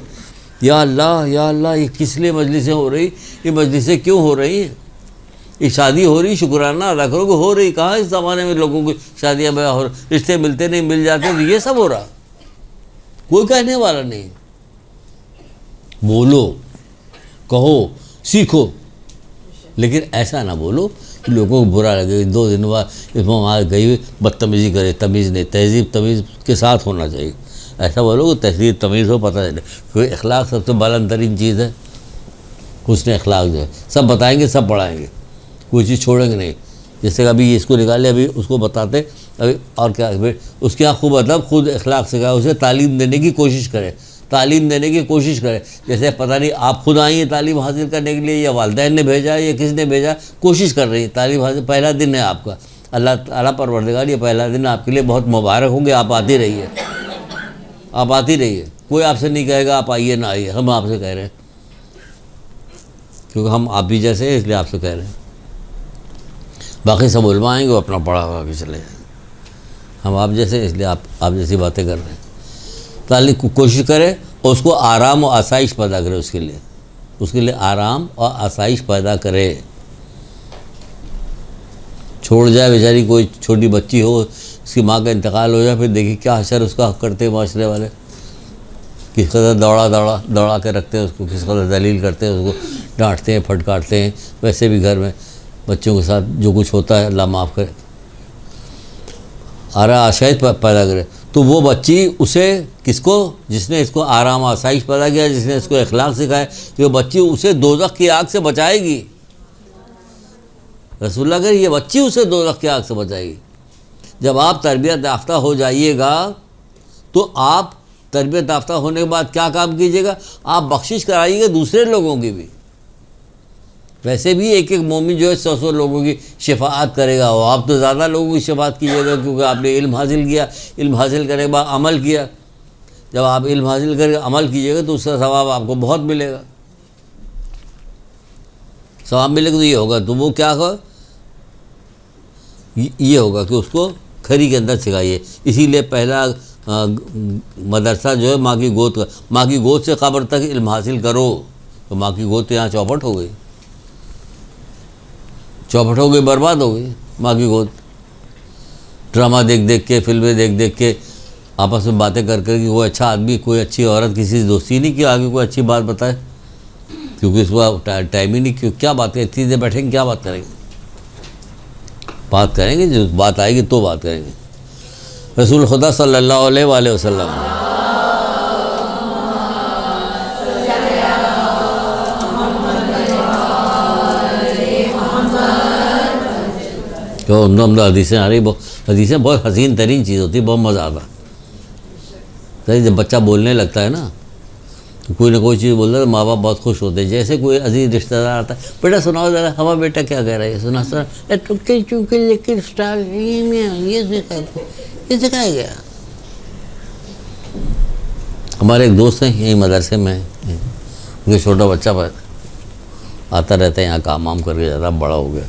یا اللہ یا اللہ یہ کس لیے مجلسیں ہو رہی یہ مجلسیں کیوں ہو رہی ہیں. یہ شادی ہو رہی شکرانہ ادا کرو کہ ہو رہی. کہاں اس زمانے میں لوگوں کی شادیاں ہو رشتے ملتے نہیں مل جاتے تو یہ سب ہو رہا. کوئی کہنے والا نہیں. بولو کہو سیکھو لیکن ایسا نہ بولو کہ لوگوں کو برا لگے. 2 دن بعد اس میں گئی ہوئی بدتمیزی کرے. تمیز نہیں تہذیب تمیز کے ساتھ ہونا چاہیے. ایسا بولو کہ تہذیب تمیز ہو پتہ چلے کیونکہ اخلاق سب سے بلند ترین چیز ہے. حسن اخلاق جو ہے سب بتائیں گے سب پڑھائیں گے کوئی چیز چھوڑیں گے نہیں. جیسے کہ ابھی اس کو نکالے ابھی اس کو بتاتے ابھی اور کیا اس کے یہاں خوب ادب خود اخلاق سکھائے. اسے تعلیم دینے کی کوشش کرے تعلیم دینے کی کوشش کرے. جیسے پتہ نہیں آپ خود آئی ہیں تعلیم حاصل کرنے کے لیے یا والدین نے بھیجا یا کس نے بھیجا کوشش کر رہی ہیں تعلیم حاصل. پہلا دن ہے آپ کا. اللہ تعالیٰ پروردگار یہ پہلا دن آپ کے لیے بہت مبارک ہوں گے. آپ آتی رہیے آپ آتی رہیے. کوئی آپ سے نہیں کہے گا آپ آئیے نہ آئیے. ہم آپ سے کہہ رہے ہیں کیونکہ ہم آپ بھی جیسے ہیں اس لیے آپ سے کہہ رہے ہیں. باقی سب علماء آئیں گے وہ اپنا پڑھا ہوا کے چلے جائیں. ہم آپ جیسے اس لیے آپ جیسی باتیں کر رہے ہیں. تعلیم کو کوشش کرے اور اس کو آرام و آسائش پیدا کرے. اس کے لیے آرام اور آسائش پیدا کرے. چھوڑ جائے بیچاری کوئی چھوٹی بچی ہو اس کی ماں کا انتقال ہو جائے پھر دیکھیے کیا حشر اس کا حق کرتے ہیں معاشرے والے. کس قدر دوڑا کے رکھتے ہیں اس کو کس قدر ذلیل کرتے ہیں اس کو ڈانٹتے ہیں پھٹکارتے ہیں. ویسے بھی گھر میں بچوں کے ساتھ جو کچھ ہوتا ہے اللہ معاف کرے. آسائش پیدا کرے تو وہ بچی اسے کس کو جس نے اس کو آرام آسائش پیدا کیا جس نے اس کو اخلاق سکھائے یہ بچی اسے دوزخ کی آگ سے بچائے گی. رسول اللہ کہ یہ بچی اسے دوزخ کی آگ سے بچائے گی. جب آپ تربیت یافتہ ہو جائیے گا تو آپ تربیت یافتہ ہونے کے بعد کیا کام کیجیے گا؟ آپ بخشش کرائیے گا دوسرے لوگوں کی بھی. ویسے بھی ایک ایک مومن جو ہے 100 لوگوں کی شفاعت کرے گا. اور آپ تو زیادہ لوگوں کی شفاعت کیجیے گا کیونکہ آپ نے علم حاصل کیا. علم حاصل کرنے کے بعد عمل کیا. جب آپ علم حاصل کر کے عمل کیجیے گا تو اس کا ثواب آپ کو بہت ملے گا. ثواب ملے گا تو یہ ہوگا تو وہ کیا ہوگا؟ یہ ہوگا کہ اس کو کھری کے اندر سکھائیے. اسی لیے پہلا مدرسہ جو ہے ماں کی گود کا، ماں کی گود سے قبر تک علم حاصل کرو. تو ماں کی گود تو یہاں چوپٹ ہو گئی، چوپٹ ہو گئی، برباد ہو گئی ماں کی گود. ڈرامہ دیکھ دیکھ کے، فلمیں دیکھ دیکھ کے، آپس میں باتیں کر کر کے کوئی اچھا آدمی، کوئی اچھی عورت کسی سے دوستی نہیں کی آگے کوئی اچھی بات بتائے، کیونکہ اس کو ٹائم ہی نہیں. کیا بات کریں؟ اتنی دیر بیٹھیں گے، کیا بات کریں گے؟ بات کریں گے جو بات آئے گی تو بات کریں گے. رسول خدا صلی اللہ علیہ وآلہ وسلم تو عمدہ حدیثیں آ رہی، حدیثیں بہت حسین ترین چیز ہوتی ہے، بہت مزہ آتا ہے. جب بچہ بولنے لگتا ہے نا تو کوئی نہ کوئی چیز بولتا ہے تو ماں باپ بہت خوش ہوتے ہیں. جیسے کوئی عزیز رشتہ دار آتا ہے، بیٹا سناؤ ذرا، ہمارا بیٹا کیا کہہ رہا ہے، سنا ٹکے چوکے لیکن اسٹار یہ سکھایا گیا. ہمارے ایک دوست ہیں یہیں مدرسے میں، ان کے چھوٹا بچہ آتا رہتا ہے یہاں، کام وام کر کے جاتا، بڑا ہو گیا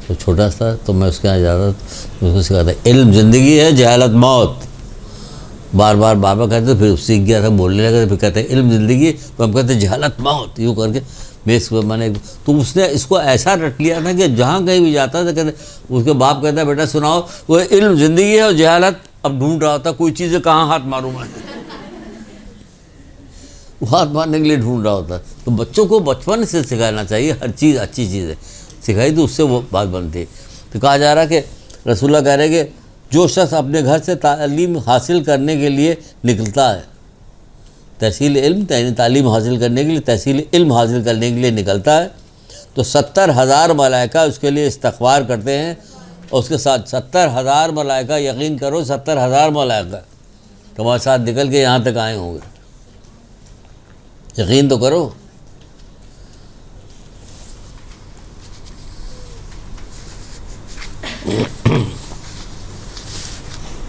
تو چھوٹا سا. تو میں اس کے یہاں جاتا اس کو سکھاتا علم زندگی ہے، جہالت موت. بار بار کہتے پھر سیکھ گیا تھا، بولنے لگا. پھر کہتے ہیں علم زندگی، تو ہم کہتے ہیں جہالت موت، یوں کر کے میں نے. تو اس نے اس کو ایسا رٹ لیا تھا کہ جہاں کہیں بھی جاتا تھا کہتے، اس کے باپ کہتا ہے بیٹا سناؤ، وہ علم زندگی ہے اور جہالت. اب ڈھونڈ رہا ہوتا کوئی چیز کہاں ہاتھ ماروں میں، وہ ہاتھ مارنے کے لیے ڈھونڈ رہا ہوتا. تو بچوں کو بچپن سے سکھانا چاہیے، ہر چیز اچھی چیز ہے سکھائی تو اس سے وہ بات بنتی ہے. تو کہا جا رہا کہ رسول اللہ کہہ رہے کہ جو شخص اپنے گھر سے تعلیم حاصل کرنے کے لیے نکلتا ہے، تحصیل علم یعنی تعلیم حاصل کرنے کے لیے، تحصیل علم حاصل کرنے کے لیے نکلتا ہے، تو 70,000 ملائکہ اس کے لیے استغفار کرتے ہیں. اور اس کے ساتھ 70,000 ملائکہ، یقین کرو 70,000 ملائکہ تمہارے ساتھ نکل کے یہاں تک آئے ہوں گے. یقین تو کرو.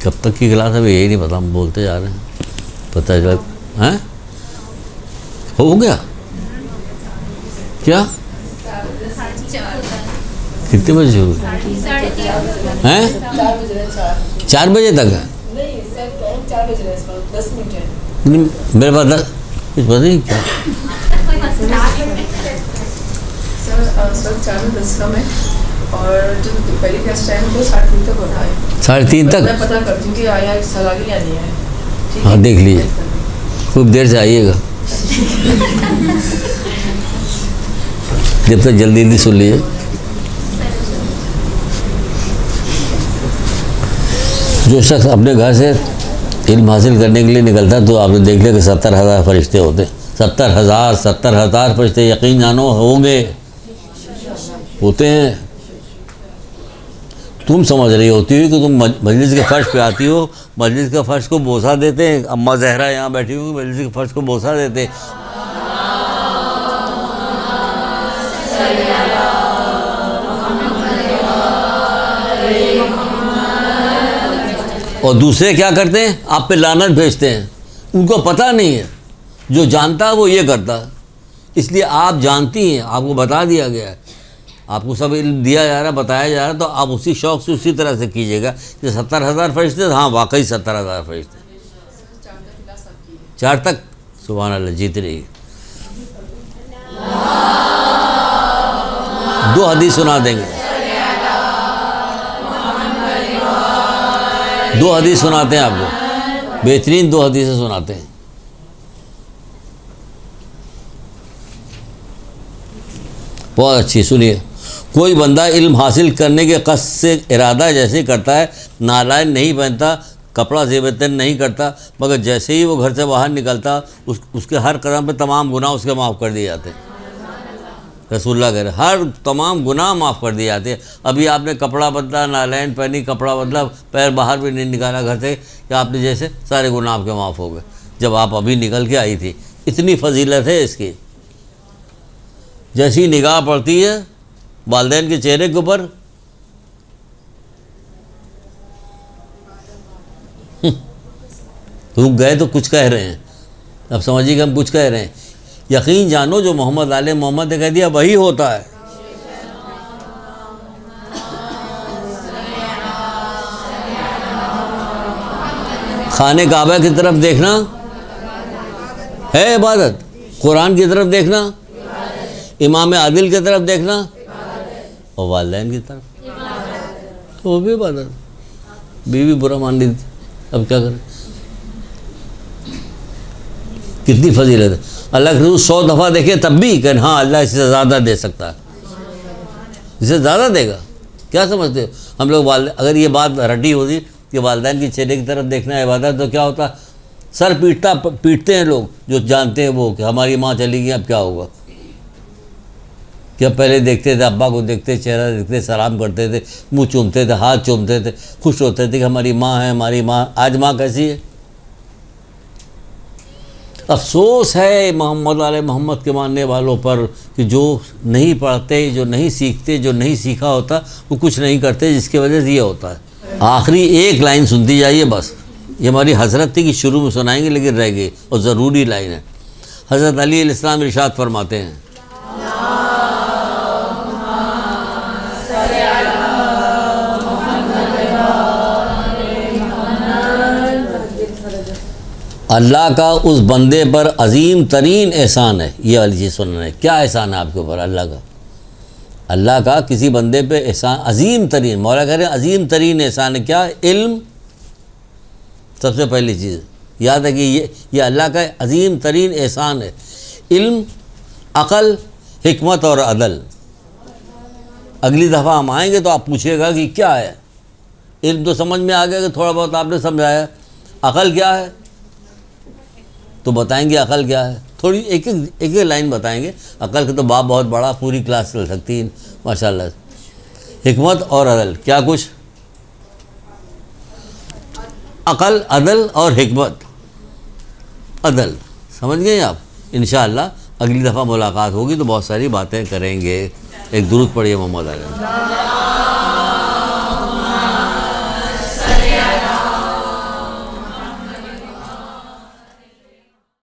کب تک کی کلاس ہے یہی نہیں پتا، ہم بولتے جا رہے ہیں. پتہ چلا ہیں ہو گیا کیا؟ کتنے بجے شروع ہیں؟ 4 بجے تک ہے. میرے پاس کچھ پتہ نہیں کیا. اور جو پہلی کلاس ٹائم تو 3:30 تک ہوتا ہے. 3:30 تک؟ میں پتہ کرتی ہوں کہ آیا سال آگے یا نہیں ہے. ہاں دیکھ لیجیے، خوب دیر سے آئیے گا، جب تک جلدی سن لیجیے. جو شخص اپنے گھر سے علم حاصل کرنے کے لیے نکلتا ہے تو آپ نے دیکھ لیا کہ 70,000 فرشتے ہوتے. 70,000 فرشتے یقین جانو ہوں گے، ہوتے ہیں. تم سمجھ رہی ہوتی ہو کہ تم مجلس کے فرش پہ آتی ہو، مجلس کے فرش کو بوسہ دیتے ہیں. اماں زہرا یہاں بیٹھی ہوئی مجلس کے فرش کو بوسہ دیتے ہیں. اور دوسرے کیا کرتے ہیں؟ آپ پہ لعنت بھیجتے ہیں. ان کو پتہ نہیں ہے، جو جانتا ہے وہ یہ کرتا ہے. اس لیے آپ جانتی ہیں، آپ کو بتا دیا گیا ہے، آپ کو سب علم دیا جا رہا ہے، بتایا جا رہا ہے، تو آپ اسی شوق سے اسی طرح سے کیجیے گا. کہ 70,000 فرشتے، ہاں واقعی 70,000 فرشتے. 4 تک سبحان اللہ جیت رہی. 2 حدیث سنا دیں گے، 2 حدیث سناتے ہیں آپ کو، بہترین 2 حدیثیں سناتے ہیں. بہت اچھی سنیے. کوئی بندہ علم حاصل کرنے کے قصد سے ارادہ جیسے کرتا ہے، نالائن نہیں پہنتا، کپڑا زیبتن نہیں کرتا، مگر جیسے ہی وہ گھر سے باہر نکلتا اس کے ہر قدم پہ تمام گناہ اس کے معاف کر دیے جاتے ہیں. رسول اللہ کہہ رہے ہر تمام گناہ معاف کر دیے جاتے ہیں. ابھی آپ نے کپڑا بدلا، نالین پہنی، کپڑا بدلا، پیر باہر بھی نہیں نکالا گھر سے کہ آپ نے جیسے سارے گناہ آپ کے معاف ہو گئے جب آپ ابھی نکل کے آئی تھی. اتنی فضیلت ہے اس کی. جیسی نگاہ پڑتی ہے والدین کے چہرے کے اوپر رک گئے تو کچھ کہہ رہے ہیں. اب سمجھیے کہ ہم کچھ کہہ رہے ہیں. یقین جانو جو محمد علیہ محمد نے کہہ دیا وہی ہوتا ہے. خانہ کعبہ کی طرف دیکھنا ہے عبادت، قرآن کی طرف دیکھنا، امام عادل کی طرف دیکھنا، اور والدین کی طرف تو وہ بھی عبادت. بیوی برا مان لی تھی، اب کیا کریں. کتنی فضیلت ہے. اللہ کے رسول 100 دفعہ دیکھے تب بھی کہ ہاں اللہ اس سے زیادہ دے سکتا ہے، اس سے زیادہ دے گا. کیا سمجھتے ہو ہم لوگ اگر یہ بات رٹی ہوتی کہ والدین کی چہرے کی طرف دیکھنا ہے عبادت تو کیا ہوتا؟ سر پیٹتے ہیں لوگ جو جانتے ہیں وہ کہ ہماری ماں چلی گئی اب کیا ہوگا. کیا پہلے دیکھتے تھے ابا کو، دیکھتے چہرہ دیکھتے سلام کرتے تھے، منہ چومتے تھے، ہاتھ چومتے تھے، خوش ہوتے تھے کہ ہماری ماں ہے، ہماری ماں. آج ماں کیسی ہے؟ افسوس ہے محمد علیہ محمد کے ماننے والوں پر کہ جو نہیں پڑھتے، جو نہیں سیکھتے، جو نہیں سیکھا ہوتا وہ کچھ نہیں کرتے، جس کی وجہ سے یہ ہوتا ہے. آخری ایک لائن سنتی جائیے بس. یہ ہماری حضرت تھی کہ شروع میں سنائیں گے لیکن رہ گئی اور ضروری لائن ہے. حضرت علی علیہ السلام ارشاد فرماتے ہیں اللہ کا اس بندے پر عظیم ترین احسان ہے. یہ والی چیز سننا ہے. کیا احسان ہے آپ کے اوپر اللہ کا؟ اللہ کا کسی بندے پہ احسان عظیم ترین. مولا کہہ رہے ہیں عظیم ترین احسان ہے. کیا؟ علم. سب سے پہلی چیز یاد ہے کہ یہ اللہ کا عظیم ترین احسان ہے. علم، عقل، حکمت اور عدل. اگلی دفعہ ہم آئیں گے تو آپ پوچھے گا کہ کیا ہے. علم تو سمجھ میں آ گیا کہ تھوڑا بہت آپ نے سمجھایا. عقل کیا ہے تو بتائیں گے عقل کیا ہے. تھوڑی ایک ایک لائن بتائیں گے. عقل کا تو باب بہت بڑا، پوری کلاس چل سکتی ہے ماشاء اللہ. حکمت اور عدل کیا کچھ؟ عقل، عدل اور حکمت. عدل سمجھ گئے آپ. انشاءاللہ اگلی دفعہ ملاقات ہوگی تو بہت ساری باتیں کریں گے. ایک درود پڑھیے محمد علیہ.